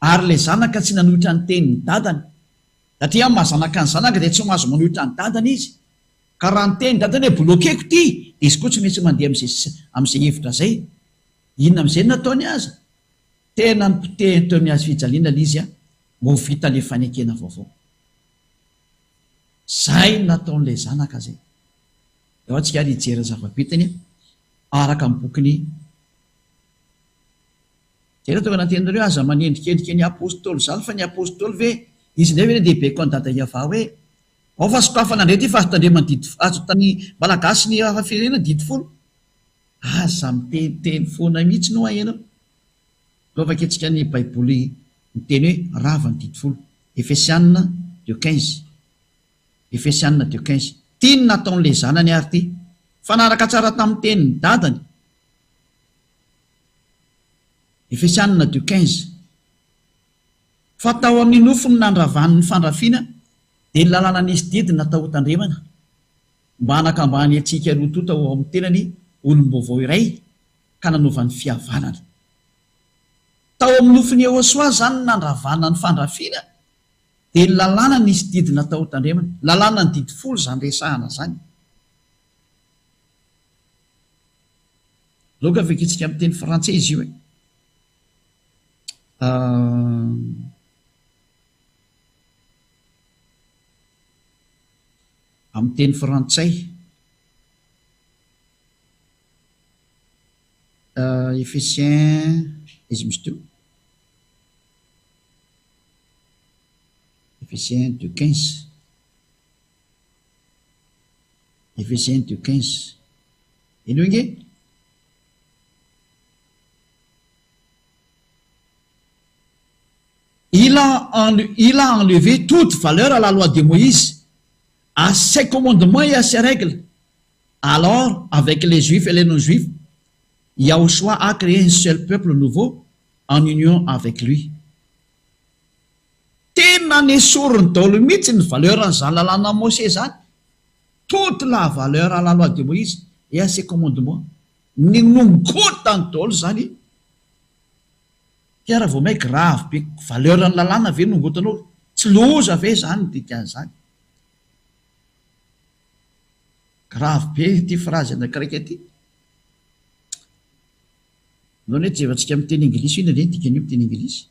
Ary le zanaka tsy nanohitra ny tenin'ny dadany, satria mahazanaka ny zanaka dia tsy mahazo manohitra ny dadany izy, ka raha ny tenin'ny dadany hoe bloqueko ty, dia izy koa tsy maintsy mandeha amin'izay hevitra zay. Inona amin'izay nataony azy? Tena nipotehiny teo amin'ny hazo fijaliana le izy mo vita le fanekena vaovao. Zay nataon'ilay zanaka zay. Eo antsika ary hijery zava-bitany araka amin'ny bokiny. Jereo tonga nantenareo aza manendrikendrika ny apôstôly zany, fa ny apôstôly ve izy ndray ve dehibe ko an-dada Iava hoe ao fa sokafana indray ty fa azo tandremana didy azo tany malagasy ny hafa firenena didy folo. Aza miteniteny foana mihitsy no ahenao. Lovaka antsika ny baiboly miteny hoe rava ny didy folo. Efesianina 2:15. Efesianina 2:15. Tiany nataon'le zanany ary ty, fanaraka tsara tamin'ny tenin'ny dadany. Efesianina 2:15. Fatao amin'ny nofony nandravany ny fandrafiana dia ny lalàna nisy didy natao tandremana mba hanakambany antsika roa tota ao amin'ny tenany olombovao iray ka nanaovan'ny fihavanana. Tao amin'ny nofony Ehosoa zany nandravana ny fandrafiana dia ny lalàna nisy didy natao tandremana, lalàna ny didy folo zany resahana zany. Loka vekitsika amin'ny teny frantsay izy io hoe amin'ny teny frantsay Efesien izy misy teo Efesien 2:15. Efesien 2:15. Ino inge? Il a enlevé toute valeur à la loi de Moïse, à ses commandements et à ses règles. Alors, avec les Juifs et les non-Juifs, Yahushua a créé un seul peuple nouveau en union avec lui. Tena nesoriny daholo mihitsy ny valeur an'izany lalàna Mose zany. Toute la valeur à la loi de Moïse et à ses commandements. Ny nongotany daholo zany. Ka raha vao may grave be valeur ny lalàna ve nongotanao? Tsy loza ve zany dikan'izany? Grave be ity phrase anakiraika ity. Nao hoe jevantsika amin'ny teny anglisy ina re dikany io miteny anglisy.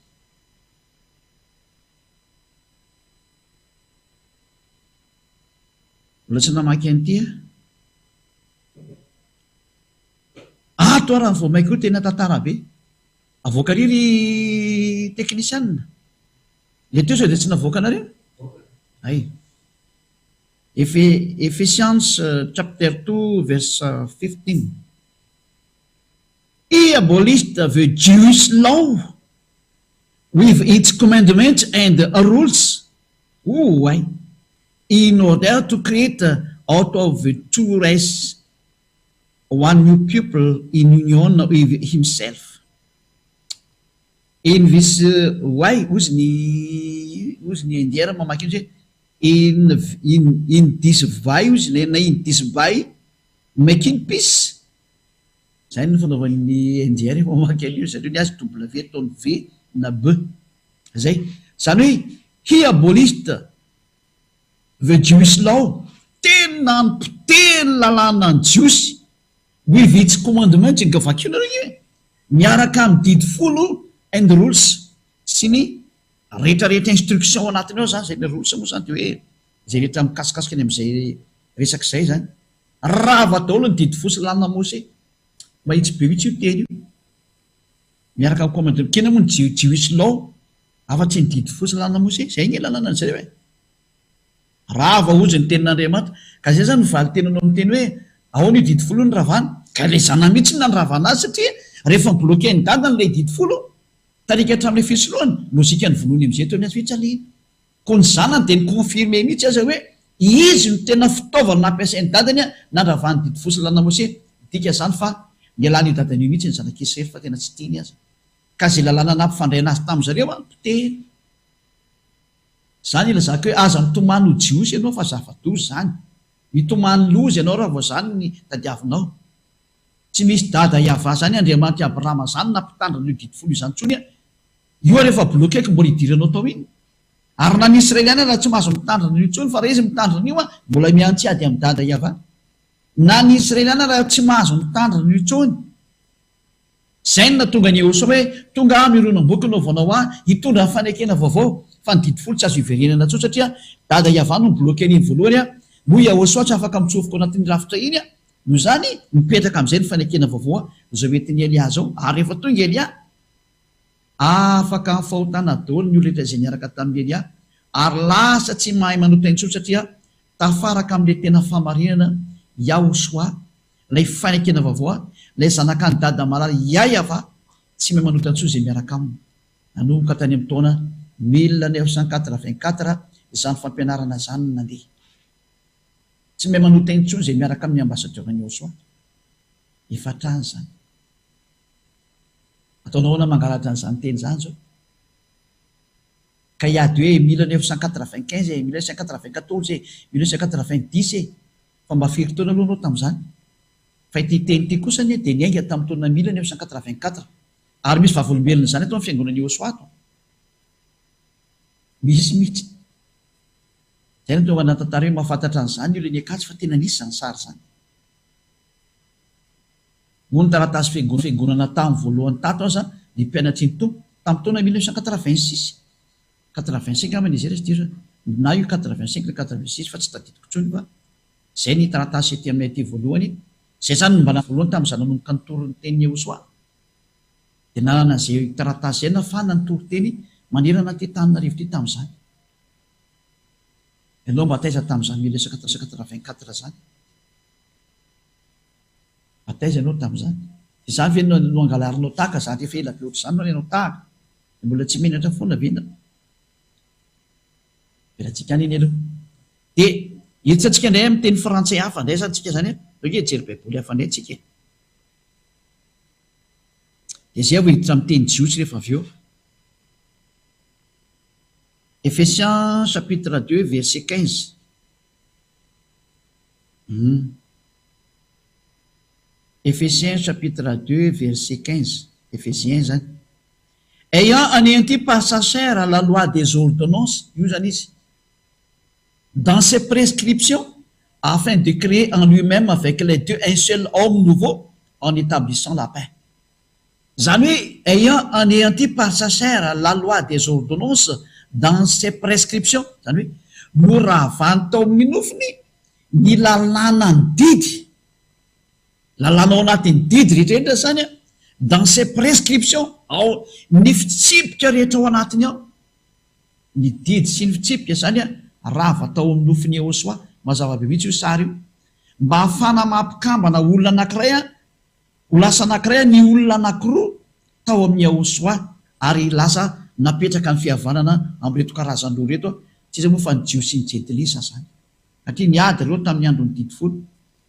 Mbola tsy namaky an'ity ato raha vao may koa tena tantara be. Avoaka riry teknisianina. Le teo sao dia tsy navoaka anareo? Ay. Ephesians chapter 2 verse 15. He abolished the Jewish law with its commandments and rules. Why? In order to create out of the two races one new people in union with himself. In this way, who's the Indiana mamaky io in this way, in this way, making peace. Zay ny fanaovan'ny Indiana mamaky io satria ny azy W ataony V na B. Zay. Zany hoe he abolished the Jewish law. Tena nipoteny lalàna ny Jiosy with its commandments. Nga vakio nareo io. miaraka amin'ny didy folo and rules sy ny rehetrarehetra instruction anatiny ao zany zay ny rules moa zany de hoe zay rehetra mikasikasika any am'izay resaky zay zany rava daholo ny didy folo sy lanina mosy mahitsy be mihitsy io teny io miaraka amin'ny commande kena moa ny Jewish law afa-tsy ny didy folo sy lanina mosy zay ny lalana an'izay hoe rava ozy ny tenin'Andriamanitra ka zay zany mivaly tenanao amin'ny teny hoe ahoana io didy folo ny ravana ka le zana mihitsy na ny ravana azy satria rehefa mibloke ny dadany le didy folo tarika hatramin'ilay fisolohany lozika ny vonoany am'izay teo miazy fitsaliana ko ny zanany de ny confirme mihitsy aza hoe izy no tena fitaovana nampiasain'ny dadany a nandravany didy folo sy lanina mosy dika zany fa nialany dadany io mihitsy ny zanak'Israely fa tena tsy tiany azy ka zay lalàna nampifandray anazy tamin'zareo a potehiny zany ilazaka hoe aza mitomany ho jiosy ianao fa zava-dozy zany mitomany lozy ianao raha vao zany ny tadiavinao tsy misy dada iava zany Andriamanitra Abrahama zany nampitandrina io didy folo izany tsony a io rehefa blokeky mbola hidiranao tao iny ary na ny Israeliana raha tsy mahazo mitandrina io tsony fa raha izy mitandrina io a mbola miantsiady amin'ny dada iava na ny Israeliana raha tsy mahazo mitandrina io tsony zay no natonga ny Iehosoa hoe tonga mironam-boky nao vanao hitondra ny fanekena vaovao fa ny didy folo tsy azo iverenana tsony satria dada iava no bloke an'iny voalohany a no Iehosoa tsy afaka mitsofoko anatin'ny rafitra iny a no zany mipetraka am'izay ny fanekena vaovao zao entin'ny Elia zao ary rehefa tonga Elia afaka mifahotana daholo ny olona zay niaraka tamin'ny Elia ary lasa tsy mahay manotainy tsony satria tafaraka amin'le tena famarinana Iehosoa lay fanekena vaovao lay zanaka ny dada marary Yahava tsy mahay manotany tsony zay miaraka aminy nanomboka tany amin'ny taona 1984 izany fampianarana zany nandeha tsy mahay manotainy tsony zay miaraka amin'ny ambassadeur-ny Iehosoa efatrany zany ataonao na mangalatra n'izany teny zany zao ka iady hoe 1995 1994 1990 fa mba firy taona aloha anao tamin'izany fa ity teny ity kosa ny de niainga tamin'ny taona 1984 ary misy vavolombelona zany eto amin'ny fiangonan'ny Iehosoa ato misy mihitsy zay ny tonga natantara hoe mahafantatra an'izany io le ny akatsy fa tena nisy zany sary zany moa ny taratasy fiangonana tamin'ny voalohany tato aza ny mpianatry ny tompo tamin'ny taona 1986 85 amany izy izy tira na io 85 na 86 fa tsy tadidiko tsony fa zay ny taratasy ety aminay aty voalohany zay zany mbana voalohany tamin'izany nanomboka ny toro ny tenin'ny Iehosoa de nanana zay taratasy zay nafana ny toro teny manerana ty Antananarivo ty tamin'izany ianao mba taiza tamin'izany 1984 zany bataiza ianao tamin'izany de zany ve no angalarinao tahaka zany rehefa ela be ohatry zany no ianao tahaka de mbola tsy menatra foana vena velatsika any iny aloha de hiditsantsika indray amin'ny teny frantsay hafa indray zany tsika zany oke jery baiboly hafa indray tsika de zay avo hiditra amin'ny teny jiosy rehefa avy eo Ephésiens chapitre 2 verset 15 Ephésiens chapitre 2 verset 15 Ephésiens zany ayant anéanti par sa chair la loi des ordonnances io zany izy dans ses prescriptions afin de créer en lui-même avec les deux un seul homme nouveau en établissant la paix zany hoe ayant anéanti par sa chair la loi des ordonnances dans ses prescriptions zany hoe noravany tao amin'ny nofiny ny lalàna ny didy lalànao anatin'ny didy rehetrarehetra zany a dans ses prescriptions ao ny fitsipika rehetra ao anatiny ao ny didy sy ny fitsipika zany a rava tao amin'ny nofiny Iehosoa mazava be mihitsy io sary io mba hafana mampikambana olona anankiray a ho lasa anankiray a ny olona anankiroa tao amin'ny Iehosoa ary lasa napetraka ny fihavanana am'reto karazan'olo reto tsy iza moa fa ny jiosy ny jetilisa zany satria niady reo tamin'ny androny didy folo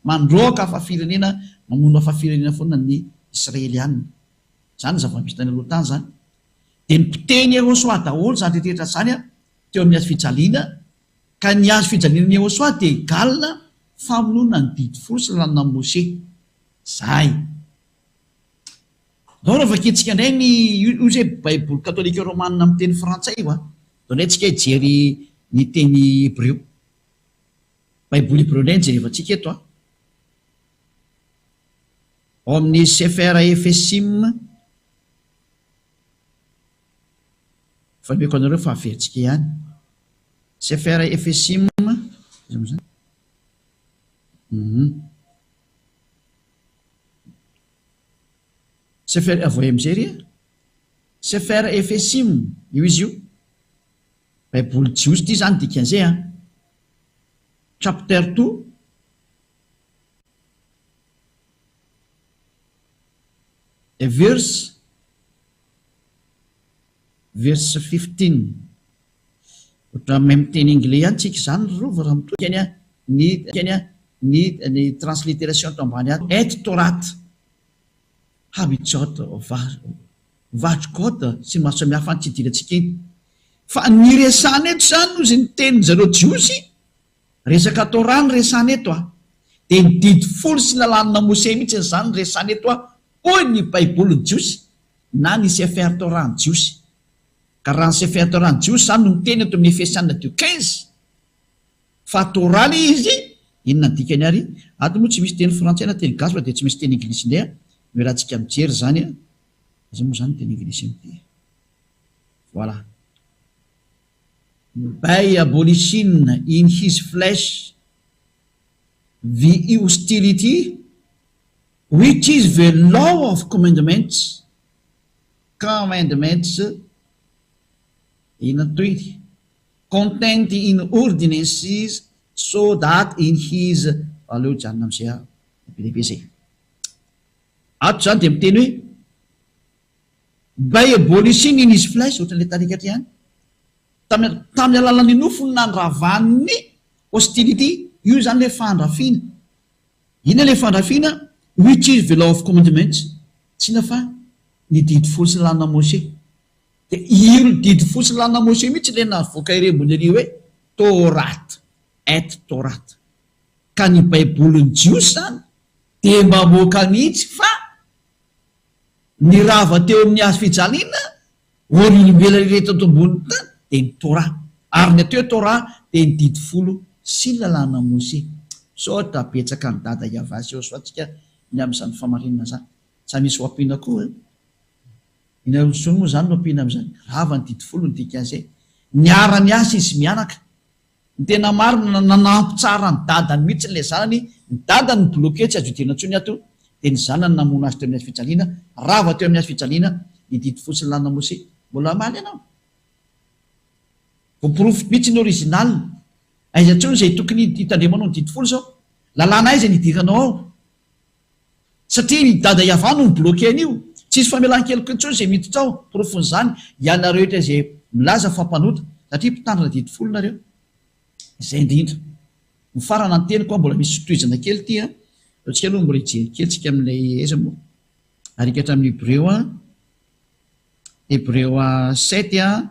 mandroaka fahafirenena mamono fahafirenena foana ny Israelianina zany zava-misy aloha tany zany de ny mpiteny Iehosoa daholo zany rehetra zany a teo amin'ny azo fijaliana ka ny azo fijaliana ny Iehosoa de egalina famonoana ny didy folo sy lanina Mose zay dao rehefa aketsika indray ny io zay baiboly katolika romanina amin'ny teny frantsay io a dao indray tsika hijery ny teny hébreu baiboly hébreu indray nijery evantsika eto ao amin'ny Sefer Efesim fa meko anareo fa averitsika ihany. Sefer Efesim Sefer avoy am'izay ry Sefer Efesim io izy io Baiboly jiosy ty zany dikan'izay chapter 2 verse 15. Otra même miteny anglais ihany tsika zany rova raha mitokany ny transliteration to ambany et Torah habitsot vachkot sy maro samihafa tsy idirantsika iny. Fa ny resana eto zany nozy ny teny zareo jiosy resaka Torah ny resana eto dia ny didy folo sy lalàna Mose mihitsy zany ny resana eto hoy ny Baiboly ny jiosy na ny Sefer Torah ny jiosy. Ka raha ny Sefer Torah ny jiosy zany no miteny eto amin'ny Efesianina 2:15 fa Torah le izy inona ny dikany ary ato moa tsy misy teny frantsay na teny gasy fa dia tsy misy teny anglisy indray no raha tsika mijery zany izy moa zany teny anglisy amity. Voilà. By abolishing in his flesh the hostility which is the law of commandments contained in ordinances so that in his aleo janona am'izay lehibe zay ato zany dia miteny hoe by abolishing in his flesh ohatran'le tarikatra ihany tamin'ny alalan'ny nofony nandravan'ny hostility io zany le fandrafiana ina le fandrafiana which is the law of commandments tsy na fa ny didy folo sy lalàna Mose dia io ny didy folo sy lalàna Mose mihitsy le navoaka irembony ary hoe Torat et Torat. Ka ny Baiboliny jiosy zany dia mamoaka mihitsy fa ny rava teo amin'ny hazo fijaliana olombelona rehetra eto ambony tany dia ny Torah ary ny ateo Torah dia ny didy folo sy lalàna Mose. Sota betsaka ny dada iavasy eo soatsika ny amin'izany famarinana zany sa misy ho ampiana koa inarosony moa zany no ampiana amin'izany rava ny didy folo ny dikan'izay niara-ny asa izy mianaka ny tena marina nanampy tsara ny dadany mihitsy le zanany ny dadany ny bloke tsy azodirana ntsony ato dia ny zanany namono azy teo amin'ny azy fijaliana rava teo amin'ny azy fijaliana ny didy folo sy lalàna Mose. Mbola maly ianao voaporofo mihitsy ny original aiza ntsony izay tokony hitandremanao ny didy folo zao lalàna aiza ny hidiranao ao satria ny dada iavano ny bloke an'io tsisy famelan-keloka ntsony izay miditra ao porofon'izany ianareo rehetra izay milaza fampanota satria mpitandrina didy folo nareo izay indrindra ny farana ny teny koa mbola misy sotoizana kely ty atsika aloha mbola hijery kely tsika amin'ilay aiza moa arikatra amin'ny Hébreu 7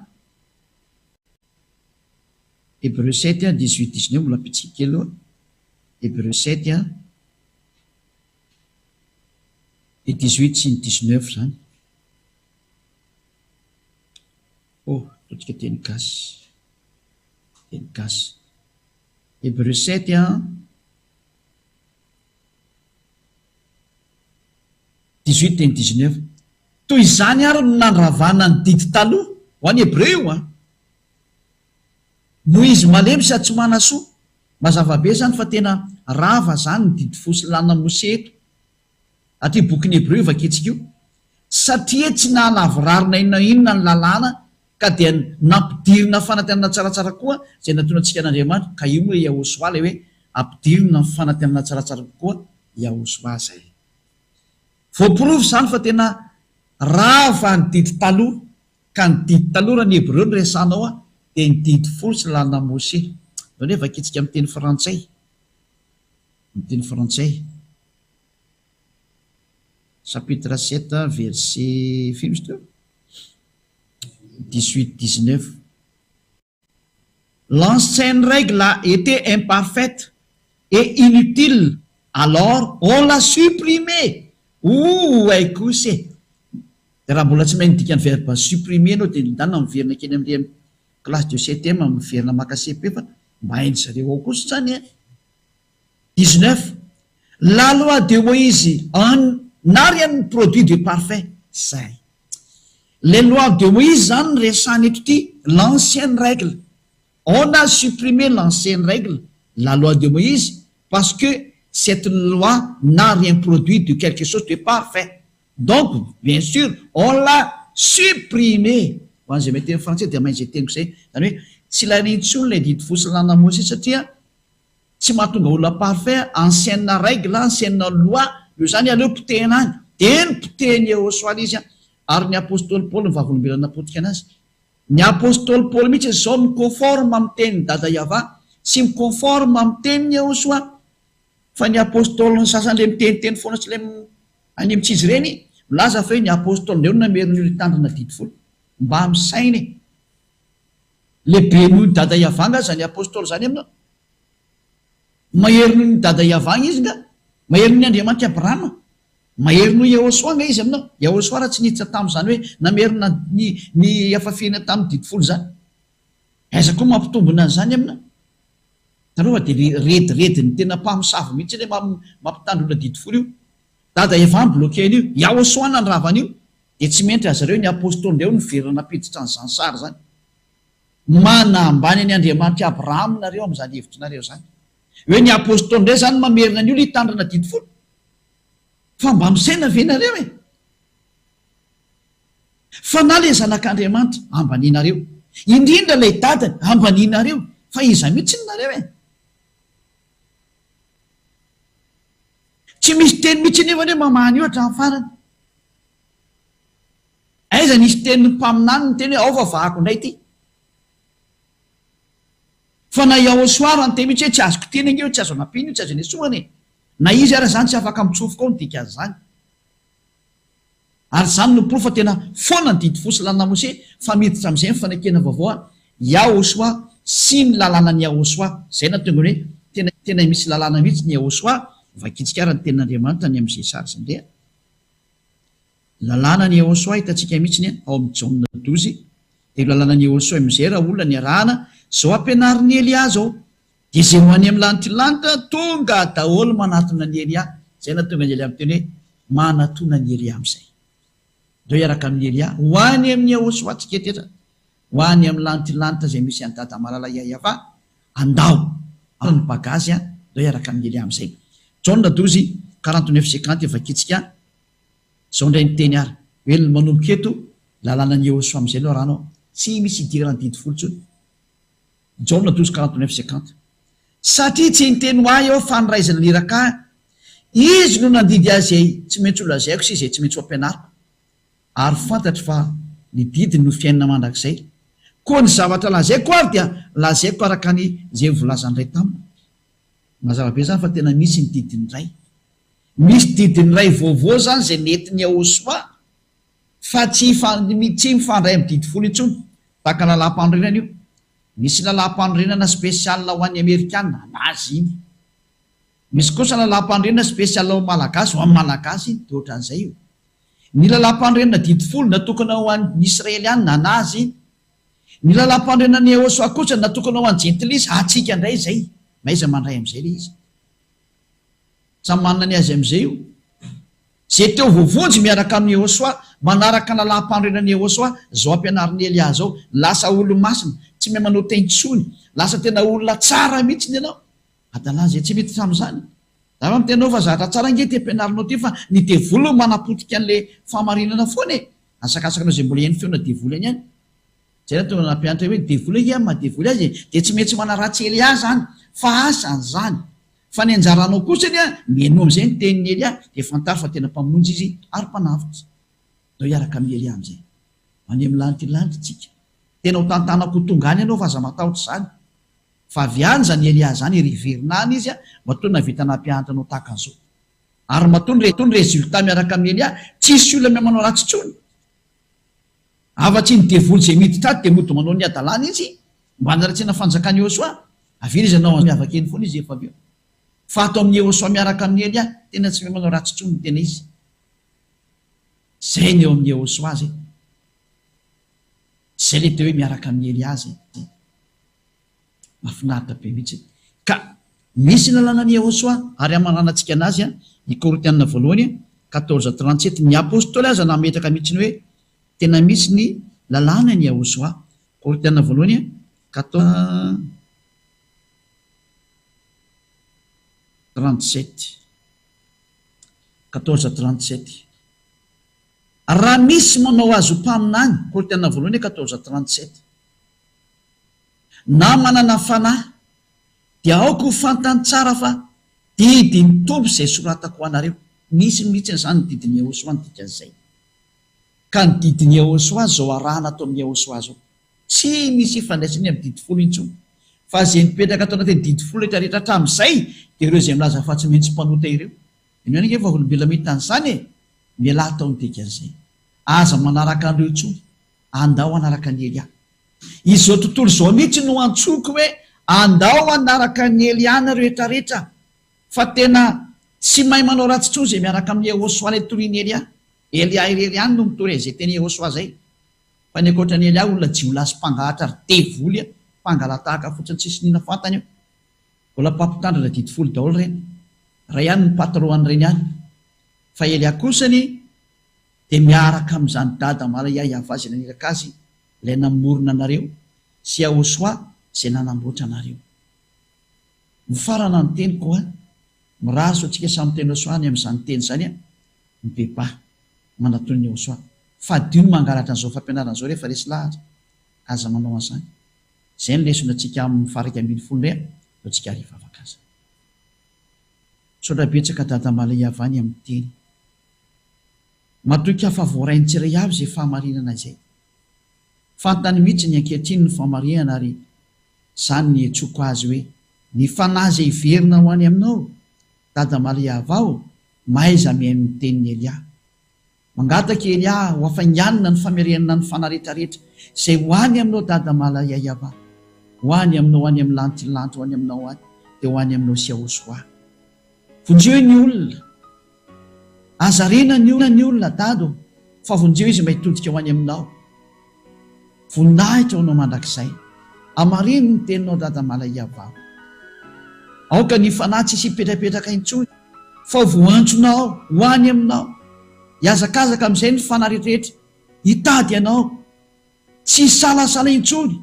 Hébreu 7 18-19 mbola pitsika kely aloha Hébreu 7 et 18 sy ny 19 zany totsika teny gasy Hébreu 7 18 teny 19 toy izany ary no nandravana ny didy taloha ho an'ny Hébreu no izy malemy sady tsy manasoa mazava-be zany fa tena rava zany ny didy folo sy lalàna Mose eto aty bokin'ny Hébreu vaketsika io satria tsy nahalavorarina inona ny lalàna ka dia nampidirina fanantenana tsaratsara koa izay nataonantsika n'Andriamanitra ka io moa Yahosoa le hoe ampidirina ny fanantenana tsaratsara koa Yahosoa zay. Voaporofo zany fa tena rava ny didy taloha ka ny didy taloha raha ny Hébreu no resanao dia ny didy folo sy lalàna Mose. Zao hoe vaketsika amin'ny teny frantsay chapitre 7 verset 18-19 l'ancienne règle a été imparfaite et inutile alors on l'a supprimée. Aikousé raha mbola tsy mahay nidika ny verbe supprimer anao dia nidana miverina keny amin'ny classe de septième miverina maka CP fa mahay zareo ao kosa zany 19 la loi de Moïse n'a rien produit de parfait zay les lois de Moïse zany resany eto ty l'ancienne règle. On a supprimé l'ancienne règle, la loi de Moïse, parce que cette loi n'a rien produit de quelque chose de parfait. Donc, bien sûr, on l'a supprimé. Ho an'izay mety amin'ny français dia maintsy teniko zay. Zany hoe tsy lanintsony le didy fosilana Mosè satria tsy mahatonga olona parfait, ancienne règle, ancienne loi, io zany aleo potehina any. Teny potehiny Yehosoa izy ary ny apôstôly Paul mivavolombelana napotika anazy. Ny apôstôly Paul mihitsy zao miconforme amin'ny tenin'ny dada Yava sy miconforme amin'ny tenin'ny Yehosoa. Fa ny apôstôly ny sasany le miteniteny foana tsy le any amin'ny tsizy ireny milaza fa hoe ny apôstôly ndreo nameriny io tandrina didy folo mbaamisainy le be noho dada Yava nga zany apôstôly zany aminao. Mahery noho ny dada Yava izy nga, mahery ny Andriamanitra Abrahama, mahery noho Yehosoa nga izy aminao. Yehosoa raha tsy niditra tamin'izany hoe namerina ny afafina tamin'ny didy folo zany. Aiza koa mampitombona an'izany aminao. Tarova dia rediredy ny tena mpamosavy mihitsy le mampitandrona didy folo io. Dada Yava bloqué io, Yehosoa nandravan'io, dia tsy menty azy ireo ny apôstôly ndreo niverina napiditra ny zansara zany. Mana ambany ny Andriamanitra Abrahama nareo amin'izany hevitry nareo zany. Hoe ny apôstôly ndray zany mamerina an'io litandrina didy folo. Fa mba misaina ve nareo e? Fa na le zanak'Andriamanitra ambaninareo, indrindra ilay dadany ambaninareo, fa iza mihitsy nareo e? Tsy misy teny mihitsy nefa hoe mamahany io hatramin'ny farany. Aiza nisy teny mpaminany ny teny hoe ao vavahako indray ty. Fa na Yehosoa raha ny teny mihitsy hoe tsy azoko teny io, tsy azo anampiny io, tsy azo nesoana e. Na izy ara zany tsy afaka mitsofoka ao ny dika azy zany. Ary zany no proof fa tena foana ny didy fosilana Mosè fa miditra amin'izay mifanekena vaovao Yehosoa sy ny lalàna ny Yehosoa. Zay na tonga hoe tena misy lalàna mihitsy ny Yehosoa vakitsika ara ny tenin'Andriamanitra ny amin'izay sary sy ndrea. Lalàna ny Yehosoa hitantsika mihitsy ao amin'ny Jaona 12. Dia lalàna ny Yehosoa amin'izay raha olona ny arahana zao ampianarin'ny Elia zao. Dia zay ho any amin'ny lanitra tonga daholo manatona ny Elia. Zay na tonga ny Elia amin'ny teny hoe manatona ny Elia amin'izay. Deo iaraka amin'ny Elia ho any amin'ny Yehosoa tsy ketetra. Ho any amin'ny lanitra zay misy any dada malala Yava andao ny bagazy deo iaraka amin'ny Elia amin'izay. Jaona 12 49-50 vakitsika zao ndray ny teny ary hoe manomboka eto lalàna ny Yehosoa amin'izay lo ranao tsy misy idirany didy folo tsony. Jaona 12 49-50 satria tsy niteny ho ahy eo faniraizana liraka izy no nandidy azy tsy maintsy olazaiko sy izay tsy maintsy ho ampianariko. Ary fantatry fa ny didiny no fiainana mandrakizay. Koa ny zavatra lazaiko ary dia lazaiko araka ny zay volazany ray tamina. Mazava be zany fa tena misy ny didiny ray. Misy didiny ray vaovao zany zay nentin'ny Yehosoa fa tsy mifandray amin'ny didy folo intsony. Tahaka lalam-panorenana io. Misy lalam-panorenana spesialina ho an'ny Amerikanina anazy iny. Misy kosa lalam-panorenana spesialina ho malagasy ho amin'ny malagasy dia ohatran'izay io. Ny lalam-panorenana didy folo natokana ho an'ny Israelianina anazy iny. Ny lalam-panorenana ny Yehosoa kosa natokana ho an'ny jentilisa atsika indray zay. Maiza mandray amin'izay le izy. Samy manana ny azy amin'izay io. Zay teo vovonjy miaraka amin'ny Yehosoa manaraka ny lalam-panorenana ny Yehosoa zao ampianarin'ny Elia zao lasa olo masina tsy mahay manao tenitsony lasa tena olona tsara mihitsy ny ianao. Adala zay tsy mety tamin'izany. Zava mitenao fa zatra tsara nge ty ampianarinao ty fa ny devoly manapotika an'le famarinana foana e. Asakasakanao zay mbola heny feona devoly any ihany. Zay na tonga nampianatra hoe devoly ia madevoly azy dia tsy maintsy manaratsy Elia zany fa asany zany. Fa ny anjaranao kosa nya mieno amin'izay ny tenin'ny Elia dia fantary fa tena mpamonjy izy ary mpanavitra. Dao iaraka amin'ny Elia amin'izay. Any amin'ny lanitra tsika. Tena ho tantanako tongany ianao fa aza matahotra izany. Fa aviany zany Elia zany riverinany izy matoa navita nampianatra anao tahaka an'izao. Ary matoa ny résultat miaraka amin'ny Elia tsisy olona miha manao ratsy intsony. Afa-tsy ny devoly zay miditra ato dia mody manao ny adalàna izy mba hanaratsiana fanjakany Yehosoa. Avy izy anao miavaka eny foana izy efa avy eo. Fa ato amin'ny Yehosoa miaraka amin'ny Elia tena tsy miha manao ratsy intsony tena izy. Zay ny eo amin'ny Yehosoa zay. Zay le teo hoe miaraka amin'ny Elia zay. Mahafinaritra be mihitsy. Ka misy lalànan'ny Yehosoa ary amananantsika anazy i Korinthianina voalohany 14:37 ny apôstôly aza nametraka mihitsy ny hoe tena misy ny lalàna ny Yahosoa. Korintana voalohany 14:37 raha misy manao azo mpaminany, Korintana voalohany 14:37 na manana fanahy dia aoko ho fantany tsara fa didy ny tompo izay soratako ho anareo. Misy mihitsy zany didiny Yahosoa ny dikan'izay, ka ny didiny Yahosoa zao arahana atao amin'ny Yahosoa zao tsy misy ifandraisany amin'ny didy folo intsony, fa zay nipetraka atao anatin'ny didy folo rehetrarehetra hatramin'izay dia ireo izay milaza fa tsy maintsy mpanota ireo. Iny hoe efa olombelona mitany zany e, miala atao ny dikan'izay. Aza manaraka an'ireo intsony, andao anaraka ny Elia. Izao tontolo zao mihitsy no antsoko hoe andao anaraka ny Eliana rehetrarehetra, fa tena tsy mahay manao ratsy intsony zay miaraka amin'ny Yahosoa ilay toriany Elia Eliana no mitory zay teny Yahosoa zay. Fa ny ankoatran'ny Elia olona jiolahy sy mpangahatra ary devoly mpangalatahaka fotsiny tsisy nina fantany io. Mbola mpampitandrina didy folo daholo reny, raha ihany ny patroan'ireny ihany. Fa Elia kosany dia miaraka amin'izany dada malaya Yahva zay naniraka azy ilay namorona anareo sy Yahosoa zay nanamboatra anareo. Mifarana ny teny koa miraso antsika samy teny Yahosoa ny amin'izany teny zany ny beba manatony ny Yahosoa. Fa dio no mangalatra an'izao fampianarana zao rehefa resy lahatra aza manao an'izany. Zay ny lesona antsika amin'ny faraka 12 rea no antsika hariva afaka aza. Saotra betsaka dada malay avany amin'ny teny. Matoky hafa voarainy tsiray avy zay fahamarinana izay. Fantany mihitsy ny ankehitriny ny fahamarinana ary zany ny etsoko azy hoe ny fanahy zay iverina ho any aminao dada malay avao maiza mihaino ny tenin'ny Elia. Mangataka Elia ho afainganina ny famerenana ny fanahy rehetrarehetra zay ho any aminao dada malay Yahva, ho any aminao, ho any amin'ny lanitra, ho any aminao any, dia ho any aminao sy Yahosoa. Vonjeo ny olona, azarena ny olona dado, fa vonjeo izy mba hitodika ho any aminao. Voninahitra honao mandrakizay, amarino ny teninao dada malay Yahva. Aoka ny fanahy tsisy hipetrapetraka intsony, fa voantsonao ho any aminao. Hiazakazaka amin'izay ny fanahy rehetrarehetra hitady ianao, tsy salasala intsony,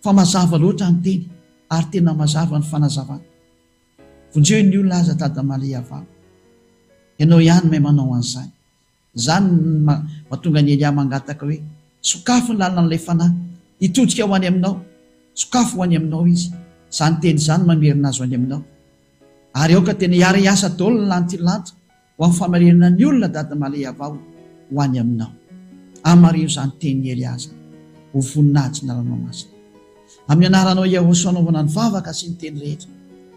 fa mazava loatra ny teny ary tena mazava ny fanazavana. Vonjeo ny olona aza dada malay Yahva, ianao ihany mahay manao an'izany. Zany mahatonga ny Elia mangataka hoe sokafo ny lalana n'ilay fanahy, hitodika ho any aminao, sokafo ho any aminao izy. Zany teny zany mamerina azy ho any aminao. Ary aoka tena hiara asa daholo ny lanitra ho amin'ny famarinana ny olona dada malay Yahva ho any aminao. Amarino zany teny Elia aza ho voninahitsy naranao masina. Amin'ny anaranao Yahosoa anaovana ny vavaka sy ny teny rehetra.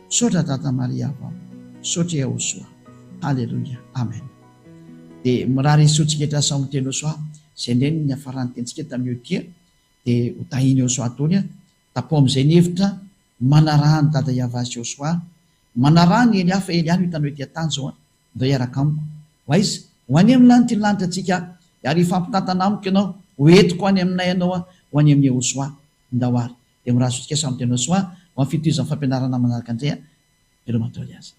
Saotra dada malay Yahva, saotra Yahosoa. Halleluja, amen. Dia mirary isotsika etra samy teny Yahosoa zay ndreny ny hafarany tentsika tamin'io dia dia ho tahiny Yahosoa tony tapo amin'izay ny hevitra manarahany dada Yahva sy Yahosoa, manarahany Elia fa Elia no hitanao ety tany zao ndao hiaraka amiko. Waiza ho any amin'ny lanitra ny lanitra antsika ary fampitantana amiko ianao ho entiko ho any aminay ianao ho any amin'ny Yahosoa ndao ary. Dia miraso antsika samy teny Yahosoa ho amin'ny fitohizan'ny fampianarana manaraka andray elo matoly azy.